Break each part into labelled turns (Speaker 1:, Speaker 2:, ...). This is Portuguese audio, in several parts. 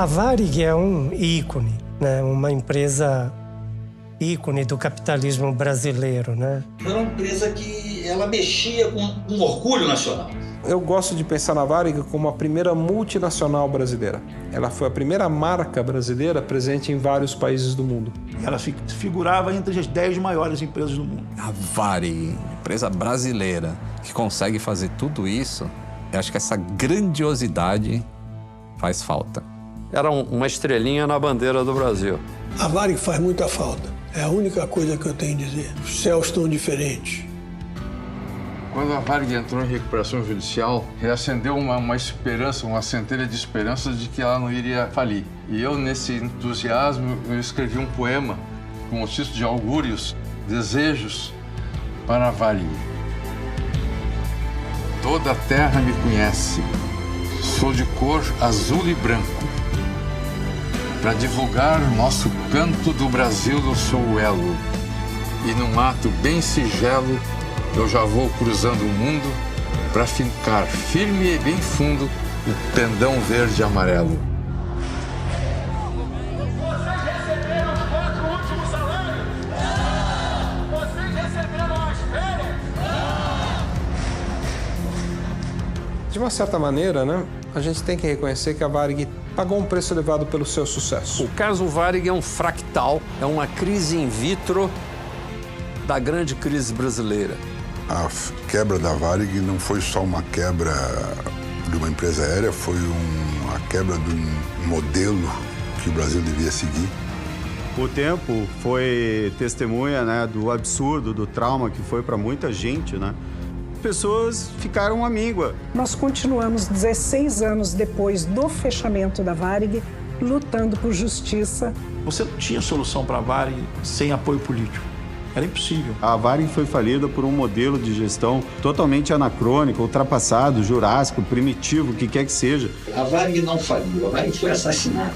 Speaker 1: Varig é um ícone, né? Uma empresa ícone do capitalismo brasileiro, né?
Speaker 2: Era uma empresa que ela mexia com um orgulho nacional.
Speaker 3: Eu gosto de pensar na Varig como a primeira multinacional brasileira. Ela foi a primeira marca brasileira presente em vários países do mundo.
Speaker 4: Ela figurava entre as 10 maiores empresas do mundo.
Speaker 5: A Varig, empresa brasileira, que consegue fazer tudo isso, eu acho que essa grandiosidade faz falta.
Speaker 6: Era uma estrelinha na bandeira do Brasil.
Speaker 7: A Varig faz muita falta. É a única coisa que eu tenho a dizer. Os céus estão diferentes.
Speaker 8: Quando a Varig entrou em recuperação judicial, reacendeu uma esperança, uma centelha de esperança de que ela não iria falir. E eu, nesse entusiasmo, eu escrevi um poema com o título de Augúrios, Desejos para a Varig. Toda a terra me conhece. Sou de cor azul e branco. Para divulgar nosso canto do Brasil, eu sou o elo. E num ato bem singelo, eu já vou cruzando o mundo para fincar firme e bem fundo o pendão verde e amarelo.
Speaker 9: Vocês receberam os 4 últimos salários? Vocês receberam as férias?
Speaker 3: De uma certa maneira, né, a gente tem que reconhecer que a Varig pagou um preço elevado pelo seu sucesso.
Speaker 6: O caso Varig é um fractal, é uma crise in vitro da grande crise brasileira.
Speaker 10: A quebra da Varig não foi só uma quebra de uma empresa aérea, foi uma quebra de um modelo que o Brasil devia seguir.
Speaker 11: O tempo foi testemunha, né, do absurdo, do trauma que foi para muita gente, né? Pessoas ficaram amíngua.
Speaker 12: Nós continuamos 16 anos depois do fechamento da Varig, lutando por justiça.
Speaker 4: Você não tinha solução para a Varig sem apoio político. Era impossível.
Speaker 11: A Varig foi falida por um modelo de gestão totalmente anacrônico, ultrapassado, jurássico, primitivo, o que quer que seja.
Speaker 2: A Varig não faliu, a Varig foi assassinada.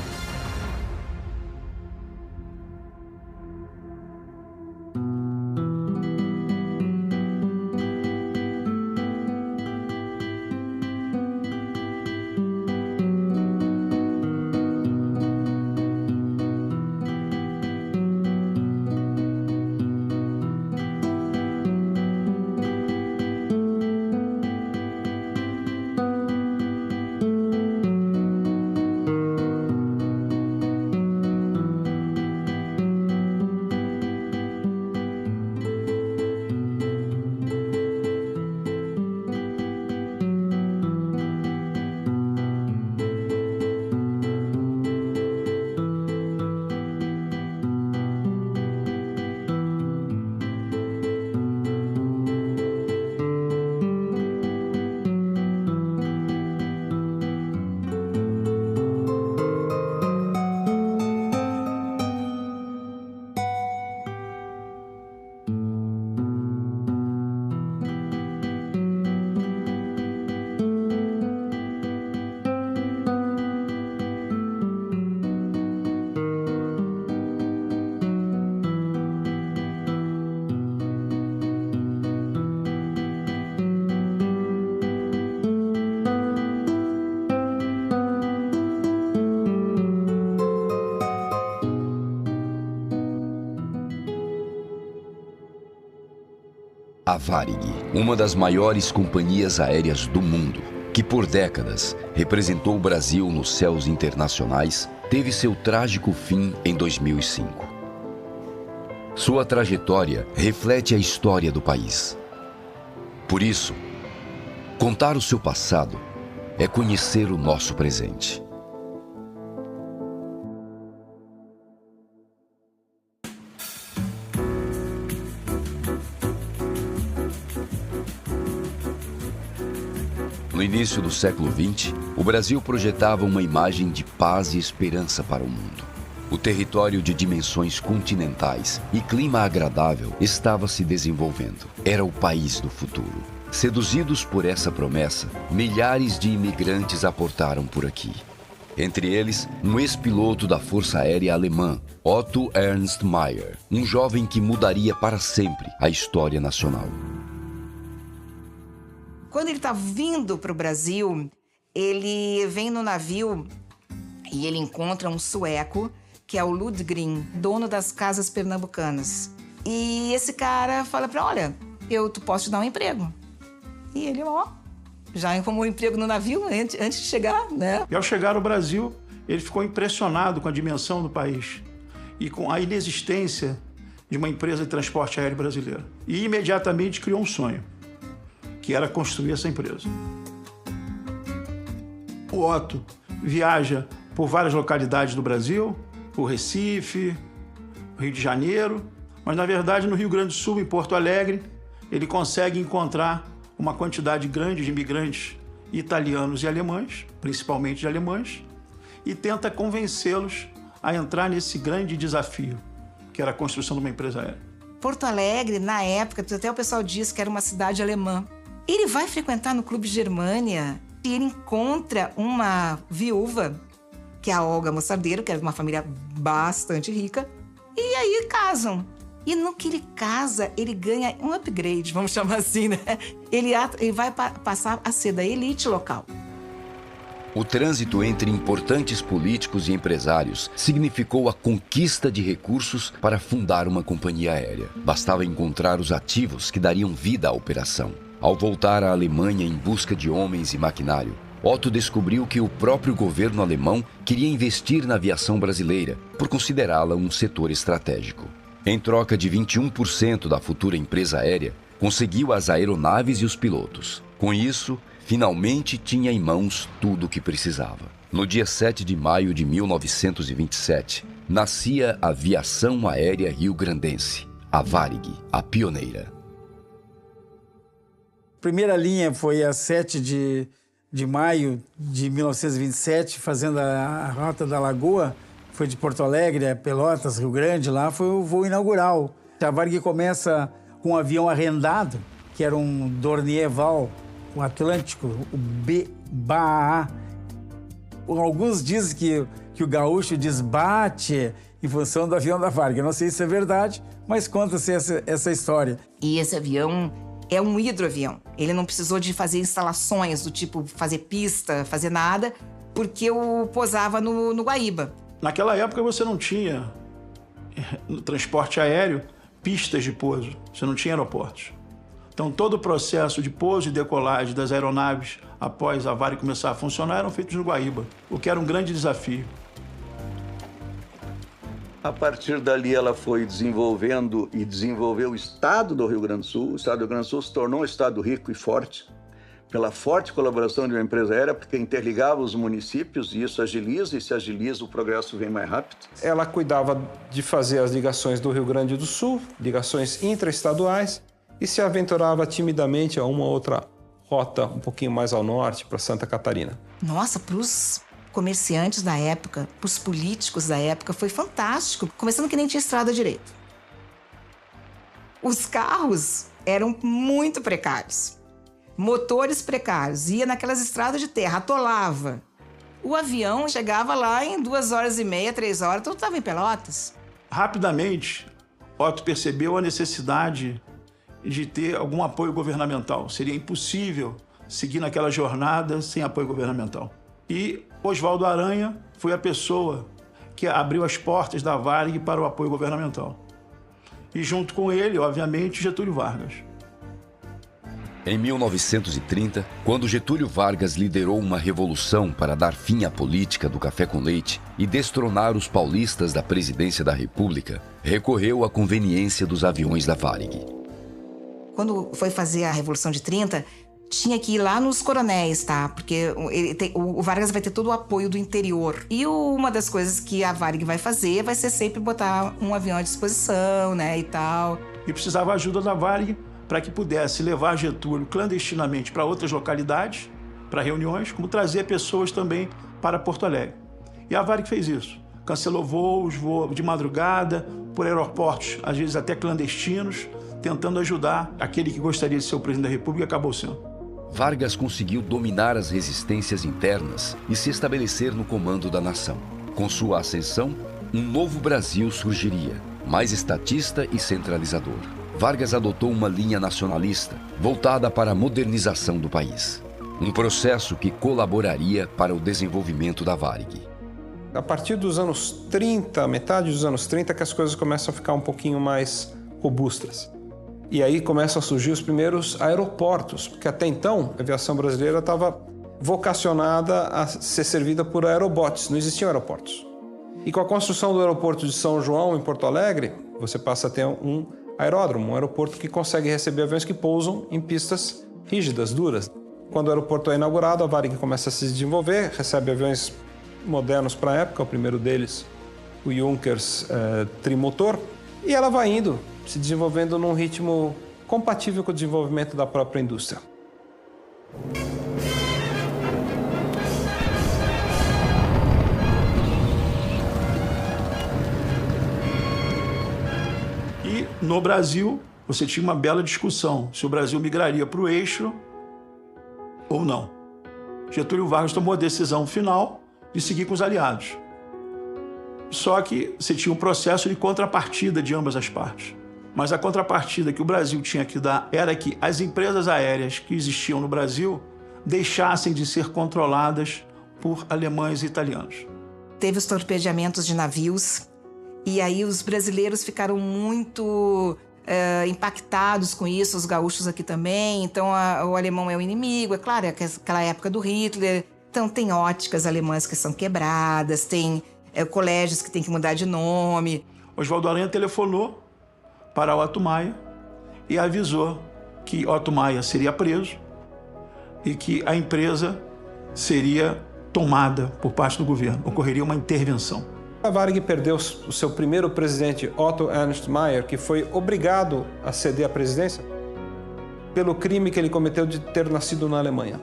Speaker 13: A Varig, uma das maiores companhias aéreas do mundo, que por décadas representou o Brasil nos céus internacionais, teve seu trágico fim em 2005. Sua trajetória reflete a história do país. Por isso, contar o seu passado é conhecer o nosso presente. No início do século XX, o Brasil projetava uma imagem de paz e esperança para o mundo. O território de dimensões continentais e clima agradável estava se desenvolvendo. Era o país do futuro. Seduzidos por essa promessa, milhares de imigrantes aportaram por aqui. Entre eles, um ex-piloto da Força Aérea Alemã, Otto Ernst Mayr, um jovem que mudaria para sempre a história nacional.
Speaker 14: Quando ele está vindo para o Brasil, ele vem no navio E ele encontra um sueco, que é o Ludgren, dono das casas pernambucanas. E esse cara fala pra ele, olha, tu posso te dar um emprego. E ele, já arrumou um emprego no navio antes de chegar, né?
Speaker 4: E ao chegar ao Brasil, ele ficou impressionado com a dimensão do país e com a inexistência de uma empresa de transporte aéreo brasileira. E imediatamente criou um sonho, que era construir essa empresa. O Otto viaja por várias localidades do Brasil, por Recife, Rio de Janeiro, mas na verdade no Rio Grande do Sul, em Porto Alegre, ele consegue encontrar uma quantidade grande de imigrantes italianos e alemães, principalmente de alemães, e tenta convencê-los a entrar nesse grande desafio, que era a construção de uma empresa aérea.
Speaker 14: Porto Alegre, na época, até o pessoal disse que era uma cidade alemã. Ele vai frequentar no Clube Germânia e ele encontra uma viúva, que é a Olga Mossadeiro, que era de uma família bastante rica, e aí casam. E no que ele casa, ele ganha um upgrade, vamos chamar assim, né? Ele vai passar a ser da elite local.
Speaker 13: O trânsito entre importantes políticos e empresários significou a conquista de recursos para fundar uma companhia aérea. Bastava encontrar os ativos que dariam vida à operação. Ao voltar à Alemanha em busca de homens e maquinário, Otto descobriu que o próprio governo alemão queria investir na aviação brasileira, por considerá-la um setor estratégico. Em troca de 21% da futura empresa aérea, conseguiu as aeronaves e os pilotos. Com isso, finalmente tinha em mãos tudo o que precisava. No dia 7 de maio de 1927, nascia a Aviação Aérea Rio-Grandense, a Varig, a pioneira.
Speaker 15: A primeira linha foi a 7 de maio de 1927, fazendo a Rota da Lagoa, foi de Porto Alegre a Pelotas, Rio Grande, lá foi o voo inaugural. A Varig começa com um avião arrendado, que era um Dornier Val, um Atlântico, o BAA. Alguns dizem que o gaúcho desbate em função do avião da Varig. Eu não sei se é verdade, mas conta-se essa história.
Speaker 14: E esse avião é um hidroavião. Ele não precisou de fazer instalações do tipo fazer pista, fazer nada, porque pousava no Guaíba.
Speaker 4: Naquela época você não tinha, no transporte aéreo, pistas de pouso. Você não tinha aeroportos. Então todo o processo de pouso e decolagem das aeronaves após a Varig começar a funcionar eram feitos no Guaíba, o que era um grande desafio.
Speaker 16: A partir dali ela foi desenvolvendo e desenvolveu o estado do Rio Grande do Sul. O estado do Rio Grande do Sul se tornou um estado rico e forte, pela forte colaboração de uma empresa aérea, porque interligava os municípios, e isso agiliza, e se agiliza o progresso vem mais rápido.
Speaker 3: Ela cuidava de fazer as ligações do Rio Grande do Sul, ligações intraestaduais, e se aventurava timidamente a uma outra rota um pouquinho mais ao norte, para Santa Catarina.
Speaker 14: Nossa, para os comerciantes da época, para os políticos da época, foi fantástico. Começando que nem tinha estrada direito. Os carros eram muito precários. Motores precários. Ia naquelas estradas de terra, atolava. O avião chegava lá em 2h30, 3 horas, tudo estava em Pelotas.
Speaker 4: Rapidamente, Otto percebeu a necessidade de ter algum apoio governamental. Seria impossível seguir naquela jornada sem apoio governamental. E Oswaldo Aranha foi a pessoa que abriu as portas da Varig para o apoio governamental. E junto com ele, obviamente, Getúlio Vargas.
Speaker 13: Em 1930, quando Getúlio Vargas liderou uma revolução para dar fim à política do café com leite e destronar os paulistas da presidência da República, recorreu à conveniência dos aviões da Varig.
Speaker 14: Quando foi fazer a Revolução de 30, tinha que ir lá nos coronéis, tá? Porque o Vargas vai ter todo o apoio do interior. E uma das coisas que a Varig vai fazer vai ser sempre botar um avião à disposição, né, e tal.
Speaker 4: E precisava a ajuda da Varig para que pudesse levar Getúlio clandestinamente para outras localidades, para reuniões, como trazer pessoas também para Porto Alegre. E a Varig fez isso. Cancelou voos de madrugada, por aeroportos, às vezes até clandestinos, tentando ajudar aquele que gostaria de ser o presidente da República e acabou sendo.
Speaker 13: Vargas conseguiu dominar as resistências internas e se estabelecer no comando da nação. Com sua ascensão, um novo Brasil surgiria, mais estatista e centralizador. Vargas adotou uma linha nacionalista, voltada para a modernização do país. Um processo que colaboraria para o desenvolvimento da Varig.
Speaker 3: A partir dos anos 30, metade dos anos 30, que as coisas começam a ficar um pouquinho mais robustas. E aí começam a surgir os primeiros aeroportos, porque até então a aviação brasileira estava vocacionada a ser servida por aerobotes, não existiam aeroportos. E com a construção do aeroporto de São João, em Porto Alegre, você passa a ter um aeródromo, um aeroporto que consegue receber aviões que pousam em pistas rígidas, duras. Quando o aeroporto é inaugurado, a Varig começa a se desenvolver, recebe aviões modernos para a época, o primeiro deles, o Junkers trimotor, e ela vai indo, se desenvolvendo num ritmo compatível com o desenvolvimento da própria indústria.
Speaker 4: E no Brasil, você tinha uma bela discussão se o Brasil migraria para o eixo ou não. Getúlio Vargas tomou a decisão final de seguir com os aliados. Só que você tinha um processo de contrapartida de ambas as partes. Mas a contrapartida que o Brasil tinha que dar era que as empresas aéreas que existiam no Brasil deixassem de ser controladas por alemães e italianos.
Speaker 14: Teve os torpedeamentos de navios, e aí os brasileiros ficaram muito impactados com isso, os gaúchos aqui também. Então o alemão é o inimigo, é claro, é aquela época do Hitler. Então tem óticas alemãs que são quebradas, tem colégios que tem que mudar de nome.
Speaker 4: Oswaldo Aranha telefonou para Otto Maia e avisou que Otto Maia seria preso e que a empresa seria tomada por parte do governo. Ocorreria uma intervenção.
Speaker 3: A Varig perdeu o seu primeiro presidente, Otto Ernst Mayr, que foi obrigado a ceder à presidência pelo crime que ele cometeu de ter nascido na Alemanha.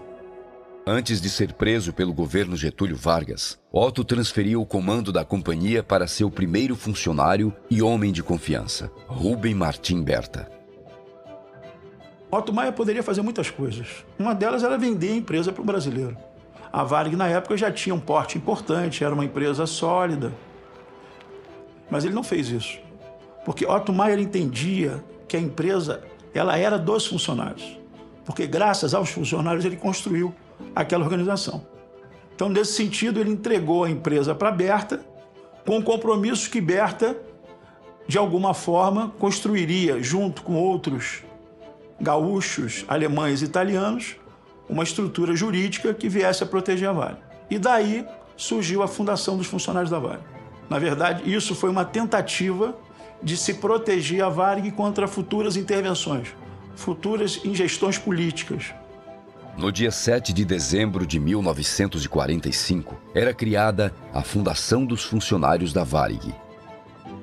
Speaker 13: Antes de ser preso pelo governo Getúlio Vargas, Otto transferiu o comando da companhia para seu primeiro funcionário e homem de confiança, Rubem Martim Berta.
Speaker 4: Otto Maia poderia fazer muitas coisas. Uma delas era vender a empresa para o brasileiro. A Varig, na época, já tinha um porte importante, era uma empresa sólida. Mas ele não fez isso. Porque Otto Maia entendia que a empresa ela era dos funcionários. Porque graças aos funcionários ele construiu aquela organização. Então, nesse sentido, ele entregou a empresa para Berta com o compromisso que Berta, de alguma forma, construiria, junto com outros gaúchos, alemães e italianos, uma estrutura jurídica que viesse a proteger a Varig. E daí surgiu a fundação dos funcionários da Varig. Na verdade, isso foi uma tentativa de se proteger a Varig contra futuras intervenções, futuras ingestões políticas.
Speaker 13: No dia 7 de dezembro de 1945, era criada a Fundação dos Funcionários da Varig.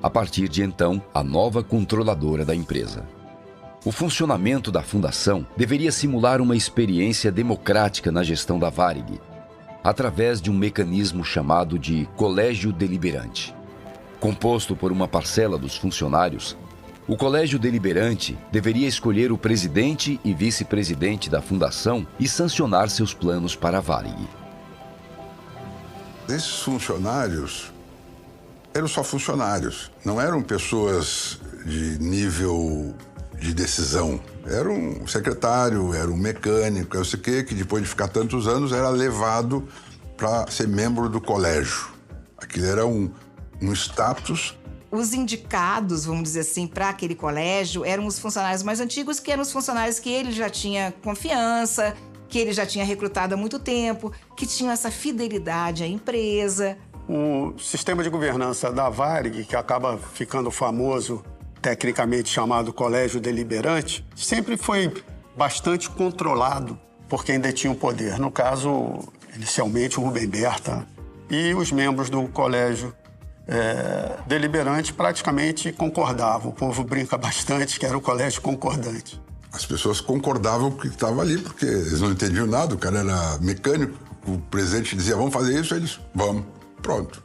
Speaker 13: A partir de então, a nova controladora da empresa. O funcionamento da fundação deveria simular uma experiência democrática na gestão da Varig, através de um mecanismo chamado de Colégio Deliberante. Composto por uma parcela dos funcionários, o Colégio Deliberante deveria escolher o presidente e vice-presidente da fundação e sancionar seus planos para a Varig.
Speaker 10: Esses funcionários eram só funcionários, não eram pessoas de nível de decisão. Era um secretário, era um mecânico, eu sei que depois de ficar tantos anos era levado para ser membro do colégio. Aquilo era um status.
Speaker 14: Os indicados, vamos dizer assim, para aquele colégio eram os funcionários mais antigos, que eram os funcionários que ele já tinha confiança, que ele já tinha recrutado há muito tempo, que tinham essa fidelidade à empresa.
Speaker 17: O sistema de governança da Varig, que acaba ficando famoso, tecnicamente chamado Colégio Deliberante, sempre foi bastante controlado por quem detinha o poder. No caso, inicialmente, o Rubem Berta e os membros do Colégio Deliberante praticamente concordavam. O povo brinca bastante que era o colégio concordante.
Speaker 10: As pessoas concordavam com o que estava ali, porque eles não entendiam nada, o cara era mecânico, o presidente dizia, vamos fazer isso, eles, vamos, pronto.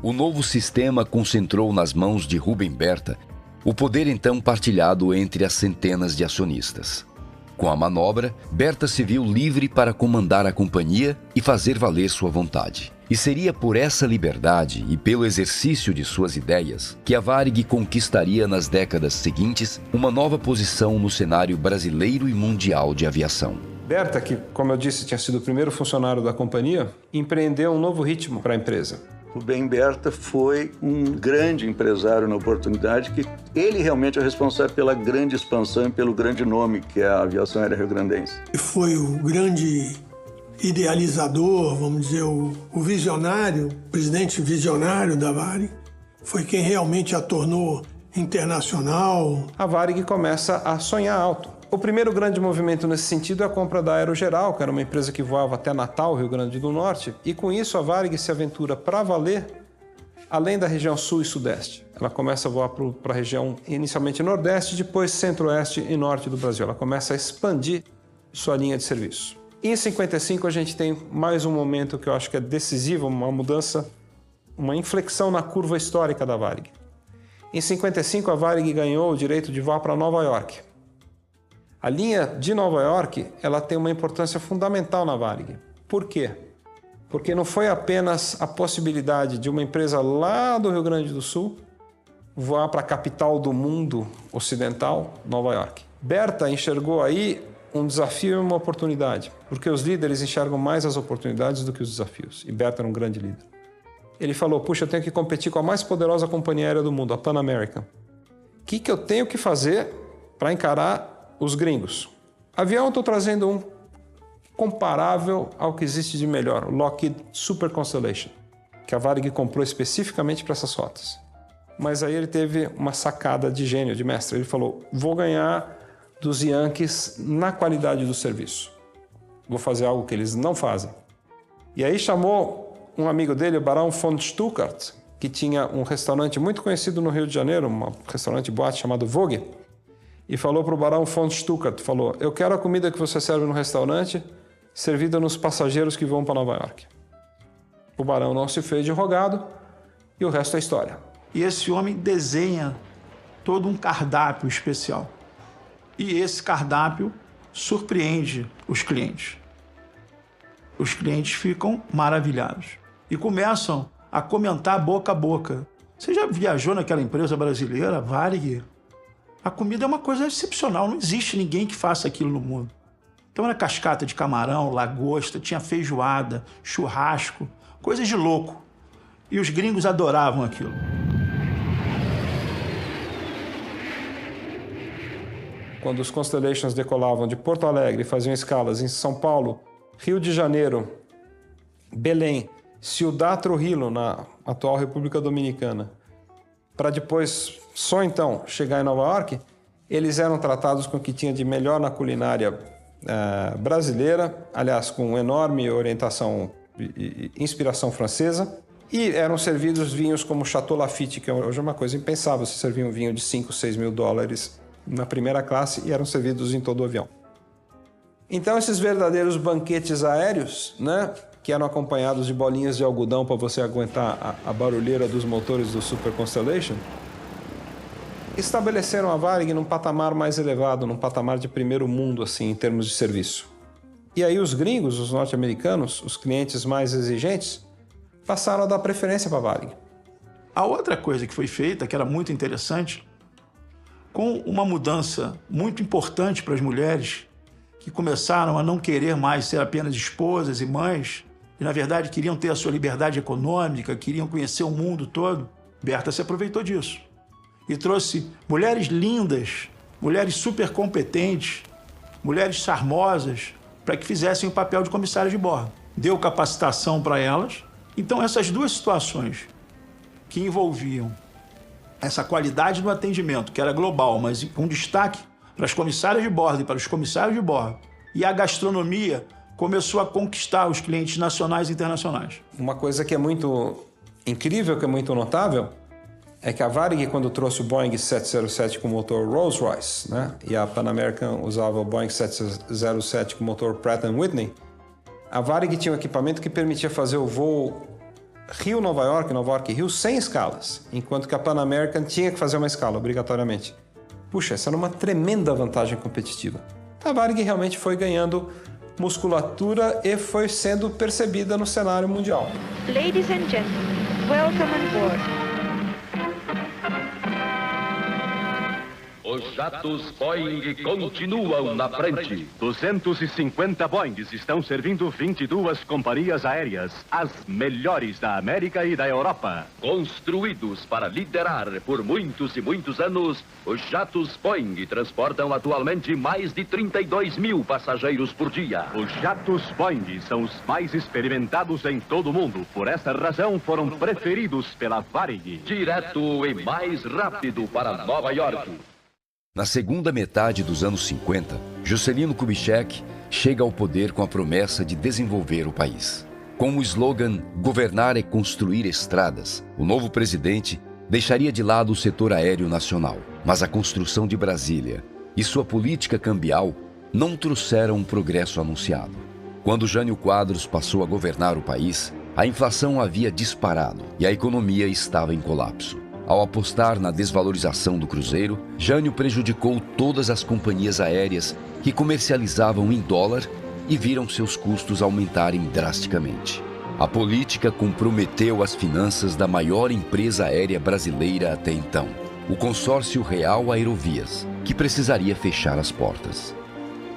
Speaker 13: O novo sistema concentrou nas mãos de Rubem Berta o poder então partilhado entre as centenas de acionistas. Com a manobra, Berta se viu livre para comandar a companhia e fazer valer sua vontade. E seria por essa liberdade e pelo exercício de suas ideias que a Varig conquistaria nas décadas seguintes uma nova posição no cenário brasileiro e mundial de aviação.
Speaker 3: Berta, que, como eu disse, tinha sido o primeiro funcionário da companhia, empreendeu um novo ritmo para a empresa.
Speaker 16: Rubem Berta foi um grande empresário na oportunidade, que ele realmente é responsável pela grande expansão e pelo grande nome que é a aviação aérea rio-grandense.
Speaker 7: Foi o grande idealizador, vamos dizer, o visionário, o presidente visionário da Varig. Foi quem realmente a tornou internacional.
Speaker 3: A Varig começa a sonhar alto. O primeiro grande movimento nesse sentido é a compra da Aerogeral, que era uma empresa que voava até Natal, Rio Grande do Norte, e com isso a Varig se aventura para valer além da região sul e sudeste. Ela começa a voar para a região inicialmente nordeste, depois centro-oeste e norte do Brasil. Ela começa a expandir sua linha de serviço. E em 55 a gente tem mais um momento que eu acho que é decisivo, uma mudança, uma inflexão na curva histórica da Varig. Em 55 a Varig ganhou o direito de voar para Nova York. A linha de Nova York, ela tem uma importância fundamental na Varig. Por quê? Porque não foi apenas a possibilidade de uma empresa lá do Rio Grande do Sul voar para a capital do mundo ocidental, Nova York. Berta enxergou aí um desafio e uma oportunidade, porque os líderes enxergam mais as oportunidades do que os desafios. E Berta era um grande líder. Ele falou, puxa, eu tenho que competir com a mais poderosa companhia aérea do mundo, a Pan American. O que eu tenho que fazer para encarar os gringos? Avião, eu estou trazendo um comparável ao que existe de melhor, o Lockheed Super Constellation, que a Varig comprou especificamente para essas rotas. Mas aí ele teve uma sacada de gênio, de mestre. Ele falou, vou ganhar dos Yankees na qualidade do serviço. Vou fazer algo que eles não fazem. E aí chamou um amigo dele, o Barão von Stuttgart, que tinha um restaurante muito conhecido no Rio de Janeiro, um restaurante boate chamado Vogue, e falou para o Barão von Stuttgart, falou, eu quero a comida que você serve no restaurante servida nos passageiros que vão para Nova York. O Barão não se fez de rogado e o resto é história.
Speaker 4: E esse homem desenha todo um cardápio especial. E esse cardápio surpreende os clientes. Os clientes ficam maravilhados e começam a comentar boca a boca. Você já viajou naquela empresa brasileira, Varig? A comida é uma coisa excepcional, não existe ninguém que faça aquilo no mundo. Então era cascata de camarão, lagosta, tinha feijoada, churrasco, coisas de louco. E os gringos adoravam aquilo.
Speaker 3: Quando os Constellations decolavam de Porto Alegre e faziam escalas em São Paulo, Rio de Janeiro, Belém, Ciudad Trujillo, na atual República Dominicana, para depois, só então, chegar em Nova York, eles eram tratados com o que tinha de melhor na culinária brasileira, aliás, com enorme orientação e inspiração francesa, e eram servidos vinhos como Chateau Lafite, que hoje é uma coisa impensável, você servia um vinho de 5, 6 mil dólares na primeira classe e eram servidos em todo o avião. Então, esses verdadeiros banquetes aéreos, né, que eram acompanhados de bolinhas de algodão para você aguentar a barulheira dos motores do Super Constellation, estabeleceram a Varig num patamar mais elevado, num patamar de primeiro mundo, assim, em termos de serviço. E aí os gringos, os norte-americanos, os clientes mais exigentes, passaram a dar preferência para a Varig.
Speaker 4: A outra coisa que foi feita, que era muito interessante, com uma mudança muito importante para as mulheres, que começaram a não querer mais ser apenas esposas e mães, e na verdade queriam ter a sua liberdade econômica, queriam conhecer o mundo todo, Berta se aproveitou disso. E trouxe mulheres lindas, mulheres super competentes, mulheres charmosas, para que fizessem o papel de comissárias de bordo. Deu capacitação para elas. Então, essas duas situações que envolviam essa qualidade do atendimento, que era global, mas com destaque para as comissárias de bordo e para os comissários de bordo, e a gastronomia começou a conquistar os clientes nacionais e internacionais.
Speaker 3: Uma coisa que é muito incrível, que é muito notável, é que a Varig, quando trouxe o Boeing 707 com motor Rolls-Royce, né, e a Pan American usava o Boeing 707 com motor Pratt & Whitney, a Varig tinha um equipamento que permitia fazer o voo Rio-Nova York, Nova York-Rio, sem escalas, enquanto que a Pan American tinha que fazer uma escala, obrigatoriamente. Puxa, essa era uma tremenda vantagem competitiva. A Varig realmente foi ganhando musculatura e foi sendo percebida no cenário mundial.
Speaker 18: Ladies and gentlemen, welcome on board. Os jatos Boeing continuam na frente. 250 Boeings estão servindo 22 companhias aéreas, as melhores da América e da Europa. Construídos para liderar por muitos e muitos anos, os jatos Boeing transportam atualmente mais de 32 mil passageiros por dia. Os jatos Boeing são os mais experimentados em todo o mundo. Por essa razão, foram preferidos pela Varig. Direto e mais rápido para Nova York.
Speaker 13: Na segunda metade dos anos 50, Juscelino Kubitschek chega ao poder com a promessa de desenvolver o país. Com o slogan "Governar é construir estradas", o novo presidente deixaria de lado o setor aéreo nacional. Mas a construção de Brasília e sua política cambial não trouxeram o progresso anunciado. Quando Jânio Quadros passou a governar o país, a inflação havia disparado e a economia estava em colapso. Ao apostar na desvalorização do cruzeiro, Jânio prejudicou todas as companhias aéreas que comercializavam em dólar e viram seus custos aumentarem drasticamente. A política comprometeu as finanças da maior empresa aérea brasileira até então, o Consórcio Real Aerovias, que precisaria fechar as portas.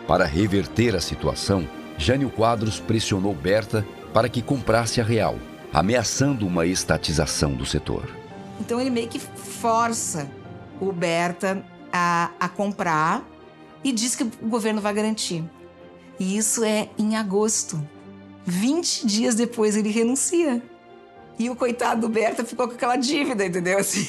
Speaker 13: Para reverter a situação, Jânio Quadros pressionou Berta para que comprasse a Real, ameaçando uma estatização do setor.
Speaker 14: Então ele meio que força o Berta a comprar e diz que o governo vai garantir. E isso é em agosto. 20 dias depois ele renuncia. E o coitado do Berta ficou com aquela dívida, entendeu? Assim,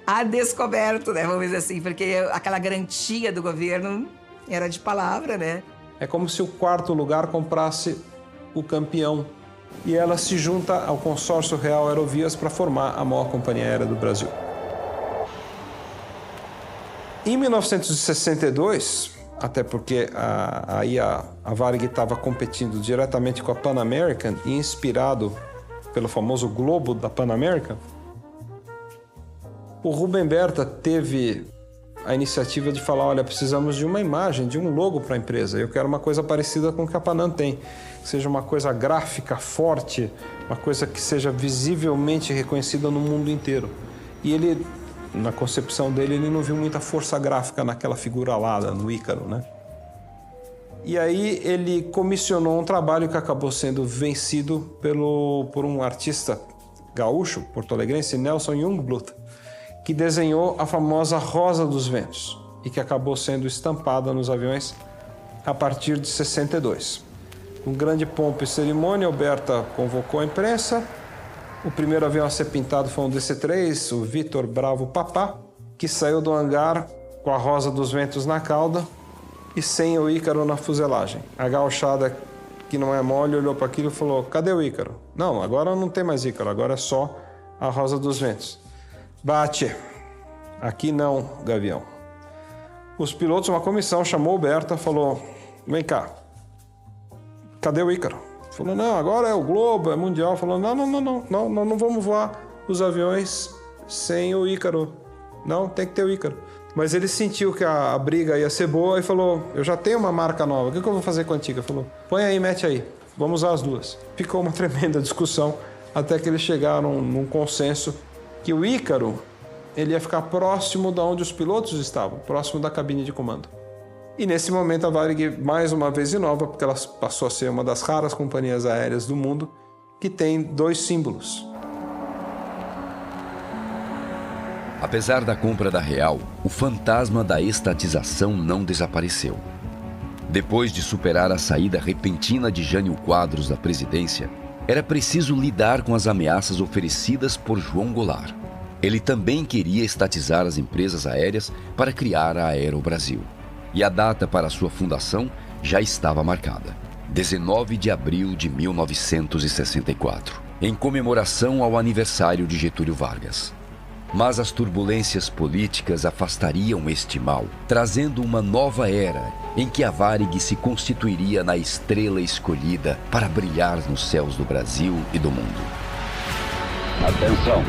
Speaker 14: a descoberto, né? Vamos dizer assim, porque aquela garantia do governo era de palavra, né?
Speaker 3: É como se o quarto lugar comprasse o campeão. E ela se junta ao Consórcio Real Aerovias para formar a maior companhia aérea do Brasil. Em 1962, até porque a Varig estava competindo diretamente com a Pan American e inspirado pelo famoso globo da Pan American, o Rubem Berta teve a iniciativa de falar, olha, precisamos de uma imagem, de um logo para a empresa. Eu quero uma coisa parecida com o que a Panam tem. Que seja uma coisa gráfica, forte, uma coisa que seja visivelmente reconhecida no mundo inteiro. E ele, na concepção dele, ele não viu muita força gráfica naquela figura alada, no Ícaro, né? E aí ele comissionou um trabalho que acabou sendo vencido por um artista gaúcho, porto-alegrense, Nelson Jungblut, que desenhou a famosa Rosa dos Ventos e que acabou sendo estampada nos aviões a partir de 62. Com grande pompa e cerimônia, o Berta convocou a imprensa. O primeiro avião a ser pintado foi um DC-3, o Vitor Bravo Papá, que saiu do hangar com a Rosa dos Ventos na cauda e sem o Ícaro na fuselagem. A gauchada, que não é mole, olhou para aquilo e falou, cadê o Ícaro? Não, agora não tem mais Ícaro, agora é só a Rosa dos Ventos. Bate. Aqui não, Gavião. Os pilotos, uma comissão, chamou o Berta, falou, vem cá, cadê o Ícaro? Falou, não, agora é o Globo, é Mundial. Falou, não vamos voar os aviões sem o Ícaro. Não, tem que ter o Ícaro. Mas ele sentiu que a briga ia ser boa e falou, eu já tenho uma marca nova, o que eu vou fazer com a antiga? Falou, põe aí, mete aí, vamos usar as duas. Ficou uma tremenda discussão até que eles chegaram num consenso que o Ícaro ele ia ficar próximo de onde os pilotos estavam, próximo da cabine de comando. E nesse momento a Varig, mais uma vez inova, porque ela passou a ser uma das raras companhias aéreas do mundo que tem dois símbolos.
Speaker 13: Apesar da compra da Real, o fantasma da estatização não desapareceu. Depois de superar a saída repentina de Jânio Quadros da presidência, era preciso lidar com as ameaças oferecidas por João Goulart. Ele também queria estatizar as empresas aéreas para criar a Aerobrasil. E a data para sua fundação já estava marcada, 19 de abril de 1964, em comemoração ao aniversário de Getúlio Vargas. Mas as turbulências políticas afastariam este mal, trazendo uma nova era em que a Varig se constituiria na estrela escolhida para brilhar nos céus do Brasil e do mundo.
Speaker 18: Atenção!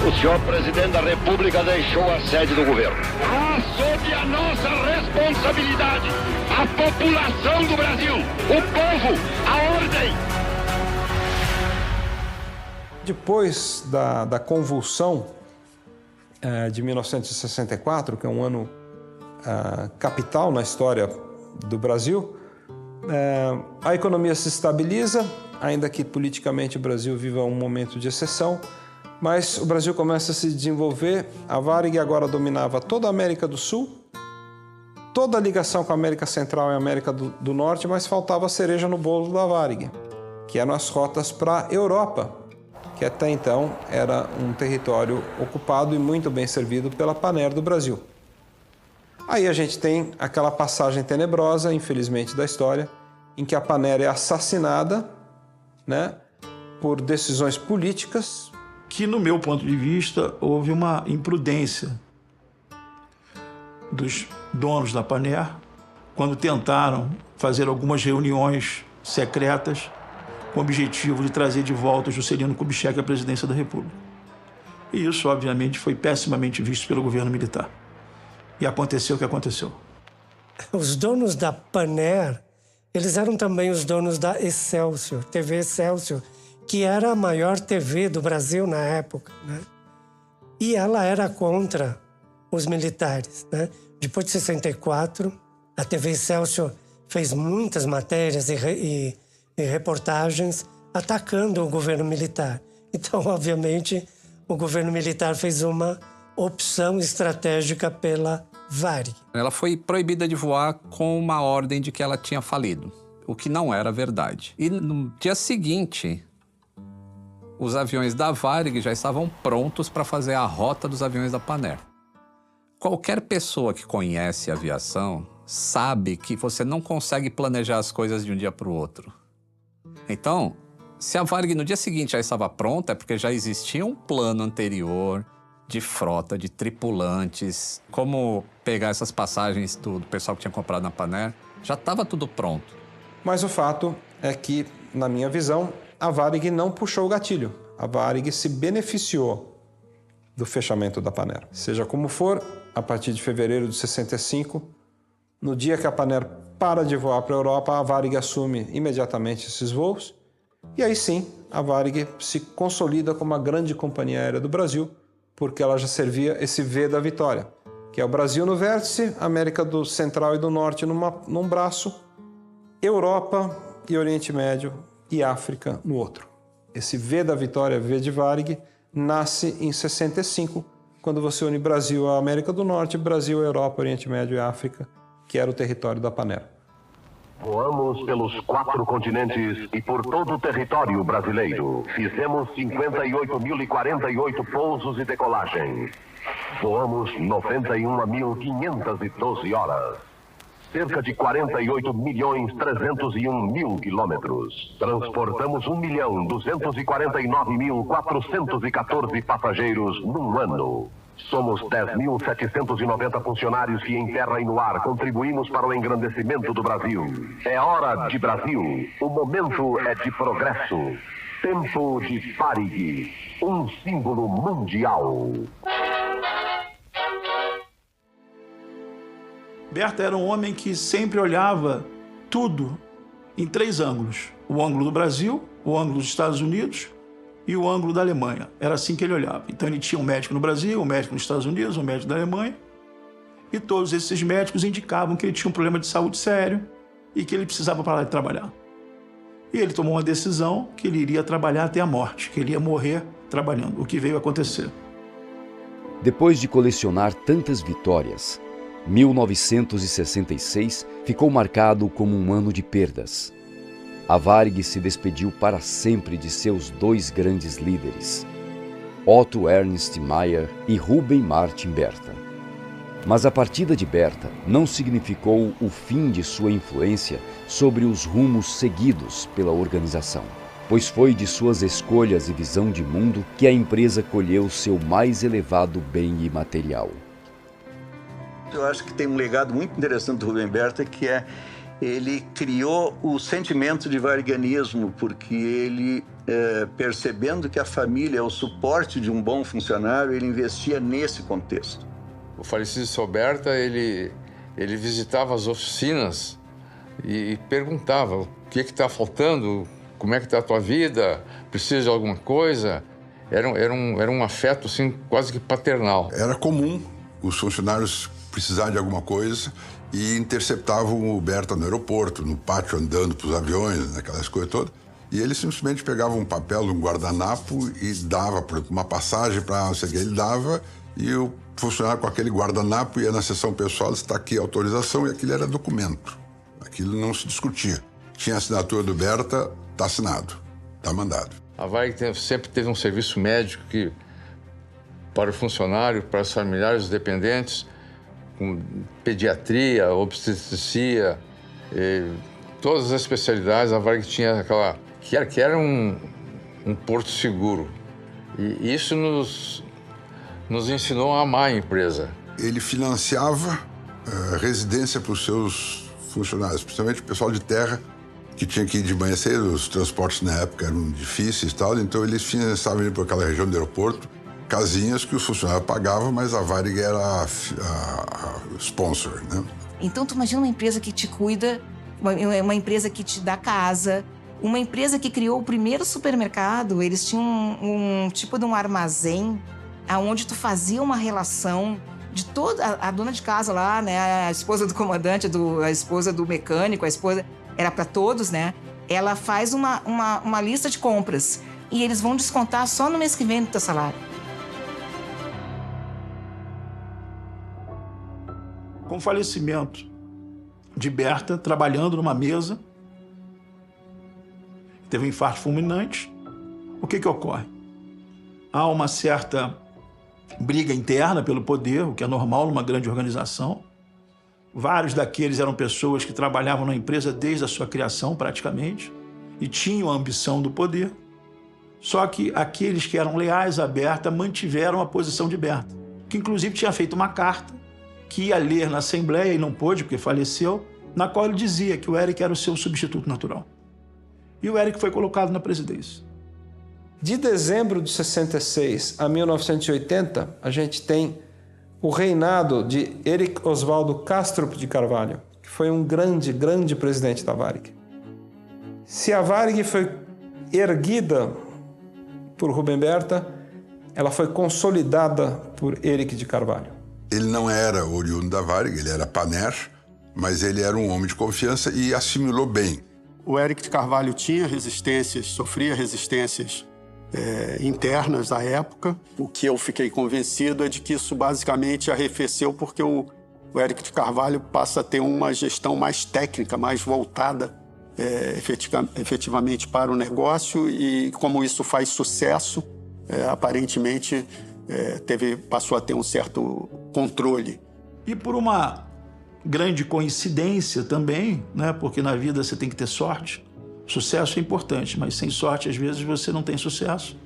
Speaker 18: O senhor presidente da República deixou a sede do governo. Sob a nossa responsabilidade, a população do Brasil, o povo, a ordem.
Speaker 3: Depois da convulsão de 1964, que é um ano capital na história do Brasil, a economia se estabiliza, ainda que politicamente o Brasil viva um momento de exceção, mas o Brasil começa a se desenvolver. A Varig agora dominava toda a América do Sul, toda a ligação com a América Central e a América do Norte, mas faltava a cereja no bolo da Varig, que eram as rotas para a Europa, que até então era um território ocupado e muito bem servido pela Panair do Brasil. Aí a gente tem aquela passagem tenebrosa, infelizmente, da história, em que a Panair é assassinada, né, por decisões políticas.
Speaker 4: Que, no meu ponto de vista, houve uma imprudência dos donos da Panair quando tentaram fazer algumas reuniões secretas com o objetivo de trazer de volta Juscelino Kubitschek à presidência da República. E isso, obviamente, foi pessimamente visto pelo governo militar. E aconteceu o que aconteceu.
Speaker 1: Os donos da Panair, eles eram também os donos da Excelsior, TV Excelsior, que era a maior TV do Brasil na época, né? E ela era contra os militares, né? Depois de 64, a TV Excelsior fez muitas matérias e reportagens atacando o governo militar. Então, obviamente, o governo militar fez uma opção estratégica pela Varig.
Speaker 5: Ela foi proibida de voar com uma ordem de que ela tinha falido, o que não era verdade. E no dia seguinte, os aviões da Varig já estavam prontos para fazer a rota dos aviões da Panair. Qualquer pessoa que conhece aviação sabe que você não consegue planejar as coisas de um dia para o outro. Então, se a Varig no dia seguinte já estava pronta, é porque já existia um plano anterior de frota, de tripulantes, como pegar essas passagens do pessoal que tinha comprado na Panair. Já estava tudo pronto.
Speaker 3: Mas o fato é que, na minha visão, a Varig não puxou o gatilho. A Varig se beneficiou do fechamento da Panair. Seja como for, a partir de fevereiro de 65, no dia que a Panair para de voar para a Europa, a Varig assume imediatamente esses voos. E aí sim, a Varig se consolida como a grande companhia aérea do Brasil, porque ela já servia esse V da vitória, que é o Brasil no vértice, América do Central e do Norte num braço, Europa e Oriente Médio e África no outro. Esse V da vitória, V de Varig, nasce em 65, quando você une Brasil à América do Norte, Brasil, Europa, Oriente Médio e África, que era o território da Panair.
Speaker 18: Voamos pelos 4 continentes e por todo o território brasileiro. Fizemos 58.048 pousos e decolagens. Voamos 91.512 horas. Cerca de 48.301.000 quilômetros. Transportamos 1.249.414 passageiros num ano. Somos 10.790 funcionários que em terra e no ar contribuímos para o engrandecimento do Brasil. É hora de Brasil. O momento é de progresso. Tempo de Varig, um símbolo mundial.
Speaker 4: Berta era um homem que sempre olhava tudo em 3 ângulos. O ângulo do Brasil, o ângulo dos Estados Unidos e o ângulo da Alemanha. Era assim que ele olhava. Então ele tinha um médico no Brasil, um médico nos Estados Unidos, um médico da Alemanha. E todos esses médicos indicavam que ele tinha um problema de saúde sério e que ele precisava parar de trabalhar. E ele tomou uma decisão que ele iria trabalhar até a morte, que ele ia morrer trabalhando, o que veio a acontecer.
Speaker 13: Depois de colecionar tantas vitórias, 1966 ficou marcado como um ano de perdas. A Varig se despediu para sempre de seus 2 grandes líderes, Otto Ernst Mayr e Ruben Martin Berta. Mas a partida de Berta não significou o fim de sua influência sobre os rumos seguidos pela organização, pois foi de suas escolhas e visão de mundo que a empresa colheu seu mais elevado bem imaterial.
Speaker 16: Eu acho que tem um legado muito interessante do Ruben Berta, que é ele criou o sentimento de variganismo, porque ele, percebendo que a família é o suporte de um bom funcionário, ele investia nesse contexto.
Speaker 19: O falecido seu Berta, ele visitava as oficinas e perguntava o que está faltando, como é que está a tua vida, precisa de alguma coisa. Era um afeto, assim, quase que paternal.
Speaker 10: Era comum os funcionários precisarem de alguma coisa e interceptavam o Berta no aeroporto, no pátio, andando para os aviões, aquelas coisas todas. E ele simplesmente pegava um papel, um guardanapo e dava, por exemplo, uma passagem para não sei o que ele dava, e o funcionário com aquele guardanapo ia na seção pessoal, está aqui a autorização, e aquilo era documento. Aquilo não se discutia. Tinha a assinatura do Berta, está assinado, está mandado.
Speaker 19: A Varig sempre teve um serviço médico que, para o funcionário, para os familiares, os dependentes, com pediatria, obstetricia, todas as especialidades, a Varig tinha aquela... que era um porto seguro. E isso nos ensinou a amar a empresa.
Speaker 10: Ele financiava residência para os seus funcionários, principalmente o pessoal de terra, que tinha que ir de manhã cedo, os transportes na época eram difíceis e tal, então eles financiavam ir para aquela região do aeroporto, casinhas que os funcionários pagavam, mas a Varig era a sponsor, né?
Speaker 14: Então, tu imagina uma empresa que te cuida, uma empresa que te dá casa, uma empresa que criou o primeiro supermercado. Eles tinham um tipo de um armazém onde tu fazia uma relação de toda a dona de casa lá, né? A esposa do comandante, a esposa do mecânico, a esposa... Era para todos, né? Ela faz uma lista de compras e eles vão descontar só no mês que vem do teu salário.
Speaker 4: Com o falecimento de Berta, trabalhando numa mesa, teve um infarto fulminante, o que ocorre? Há uma certa briga interna pelo poder, o que é normal numa grande organização. Vários daqueles eram pessoas que trabalhavam na empresa desde a sua criação, praticamente, e tinham a ambição do poder. Só que aqueles que eram leais à Berta mantiveram a posição de Berta, que inclusive tinha feito uma carta que ia ler na Assembleia, e não pôde porque faleceu, na qual ele dizia que o Eric era o seu substituto natural. E o Eric foi colocado na presidência.
Speaker 3: De dezembro de 66 a 1980, a gente tem o reinado de Eric Oswaldo Kastrup de Carvalho, que foi um grande, grande presidente da Varig. Se a Varig foi erguida por Rubem Berta, ela foi consolidada por Eric de Carvalho.
Speaker 10: Ele não era oriundo da Varig, ele era Paner, mas ele era um homem de confiança e assimilou bem.
Speaker 17: O Eric de Carvalho tinha resistências, sofria resistências internas à época. O que eu fiquei convencido é de que isso basicamente arrefeceu porque o Eric de Carvalho passa a ter uma gestão mais técnica, mais voltada efetivamente para o negócio, e como isso faz sucesso, aparentemente passou a ter um certo controle.
Speaker 4: E por uma grande coincidência também, né? Porque na vida você tem que ter sorte. Sucesso é importante, mas sem sorte, às vezes, você não tem sucesso.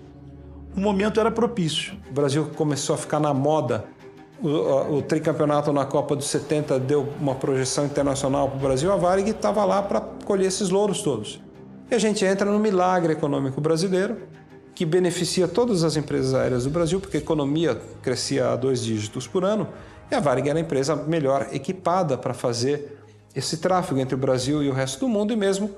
Speaker 4: O momento era propício.
Speaker 3: O Brasil começou a ficar na moda. O tricampeonato na Copa dos 70 deu uma projeção internacional para o Brasil. A Varig estava lá para colher esses louros todos. E a gente entra no milagre econômico brasileiro, que beneficia todas as empresas aéreas do Brasil, porque a economia crescia a 2 dígitos por ano, e a Varig era a empresa melhor equipada para fazer esse tráfego entre o Brasil e o resto do mundo, e mesmo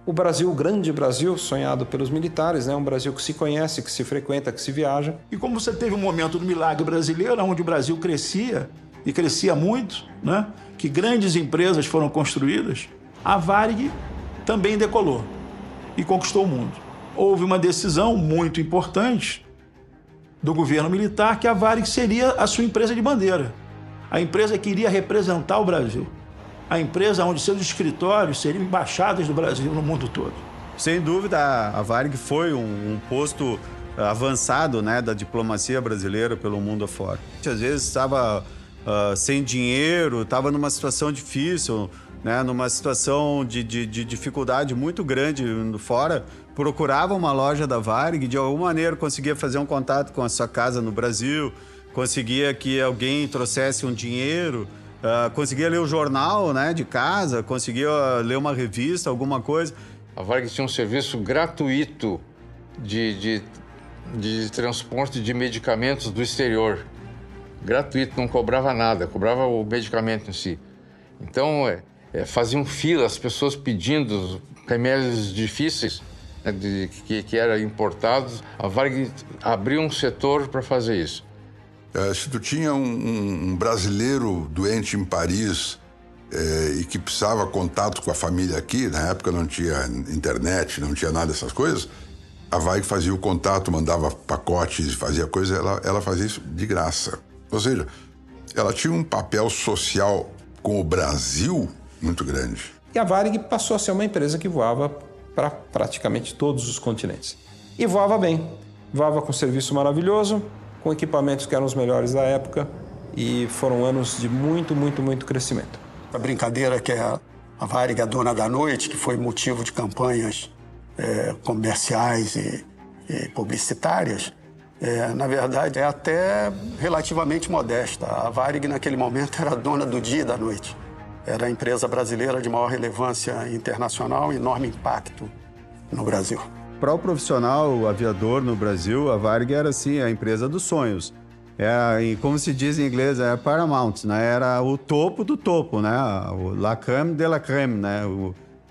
Speaker 3: o Brasil, o grande Brasil, sonhado pelos militares, né? Um Brasil que se conhece, que se frequenta, que se viaja.
Speaker 4: E como você teve um momento do milagre brasileiro, onde o Brasil crescia, e crescia muito, né? Que grandes empresas foram construídas, a Varig também decolou e conquistou o mundo. Houve uma decisão muito importante do governo militar que a Varig seria a sua empresa de bandeira. A empresa que iria representar o Brasil. A empresa onde seus escritórios seriam embaixadas do Brasil no mundo todo.
Speaker 11: Sem dúvida, a Varig foi um posto avançado, né, da diplomacia brasileira pelo mundo afora. Às vezes estava sem dinheiro, estava numa situação difícil, né, numa situação de dificuldade muito grande fora, procurava uma loja da Varig, de alguma maneira conseguia fazer um contato com a sua casa no Brasil, conseguia que alguém trouxesse um dinheiro, conseguia ler o jornal, né, de casa, conseguia ler uma revista, alguma coisa.
Speaker 19: A Varig tinha um serviço gratuito de transporte de medicamentos do exterior. Gratuito, não cobrava nada, cobrava o medicamento em si. Então, faziam fila, as pessoas pedindo remédios difíceis, que era importado, a Varig abriu um setor para fazer isso.
Speaker 10: Se tu tinha um brasileiro doente em Paris e que precisava contato com a família aqui, na época não tinha internet, não tinha nada dessas coisas, a Varig fazia o contato, mandava pacotes, fazia coisa, ela fazia isso de graça. Ou seja, ela tinha um papel social com o Brasil muito grande.
Speaker 3: E a Varig passou a ser uma empresa que voava para praticamente todos os continentes. E voava bem. Voava com serviço maravilhoso, com equipamentos que eram os melhores da época, e foram anos de muito crescimento.
Speaker 17: A brincadeira que a Varig, a dona da noite, que foi motivo de campanhas comerciais e publicitárias, na verdade é até relativamente modesta. A Varig, naquele momento, era dona do dia e da noite. Era a empresa brasileira de maior relevância internacional e enorme impacto no Brasil.
Speaker 11: Para o profissional, o aviador no Brasil, a Varig era, assim, a empresa dos sonhos. Como se diz em inglês, é Paramount, né? Era o topo do topo, né? O la crème de la crème, né?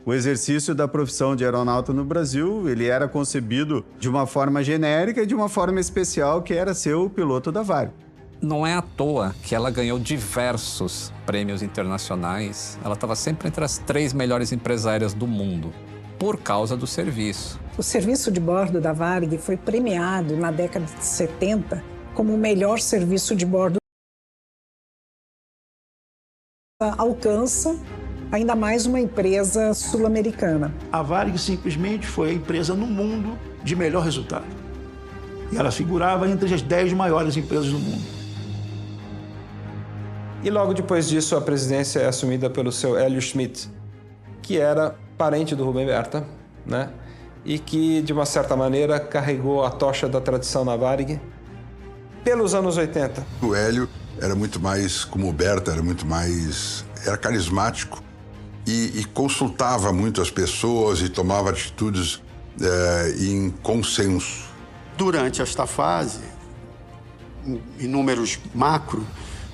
Speaker 11: O exercício da profissão de aeronauta no Brasil, ele era concebido de uma forma genérica e de uma forma especial, que era ser o piloto da Varig.
Speaker 5: Não é à toa que ela ganhou diversos prêmios internacionais. Ela estava sempre entre as 3 melhores empresas aéreas do mundo, por causa do serviço.
Speaker 12: O serviço de bordo da Varig foi premiado na década de 70 como o melhor serviço de bordo. Alcança ainda mais uma empresa sul-americana.
Speaker 4: A Varig simplesmente foi a empresa no mundo de melhor resultado. E ela figurava entre as 10 maiores empresas do mundo.
Speaker 3: E logo depois disso, a presidência é assumida pelo seu Hélio Schmidt, que era parente do Rubem Berta, né? E que, de uma certa maneira, carregou a tocha da tradição na Varig pelos anos 80.
Speaker 10: O Hélio era muito mais como o Berta, era carismático e consultava muito as pessoas e tomava atitudes em consenso.
Speaker 17: Durante esta fase, em números macro,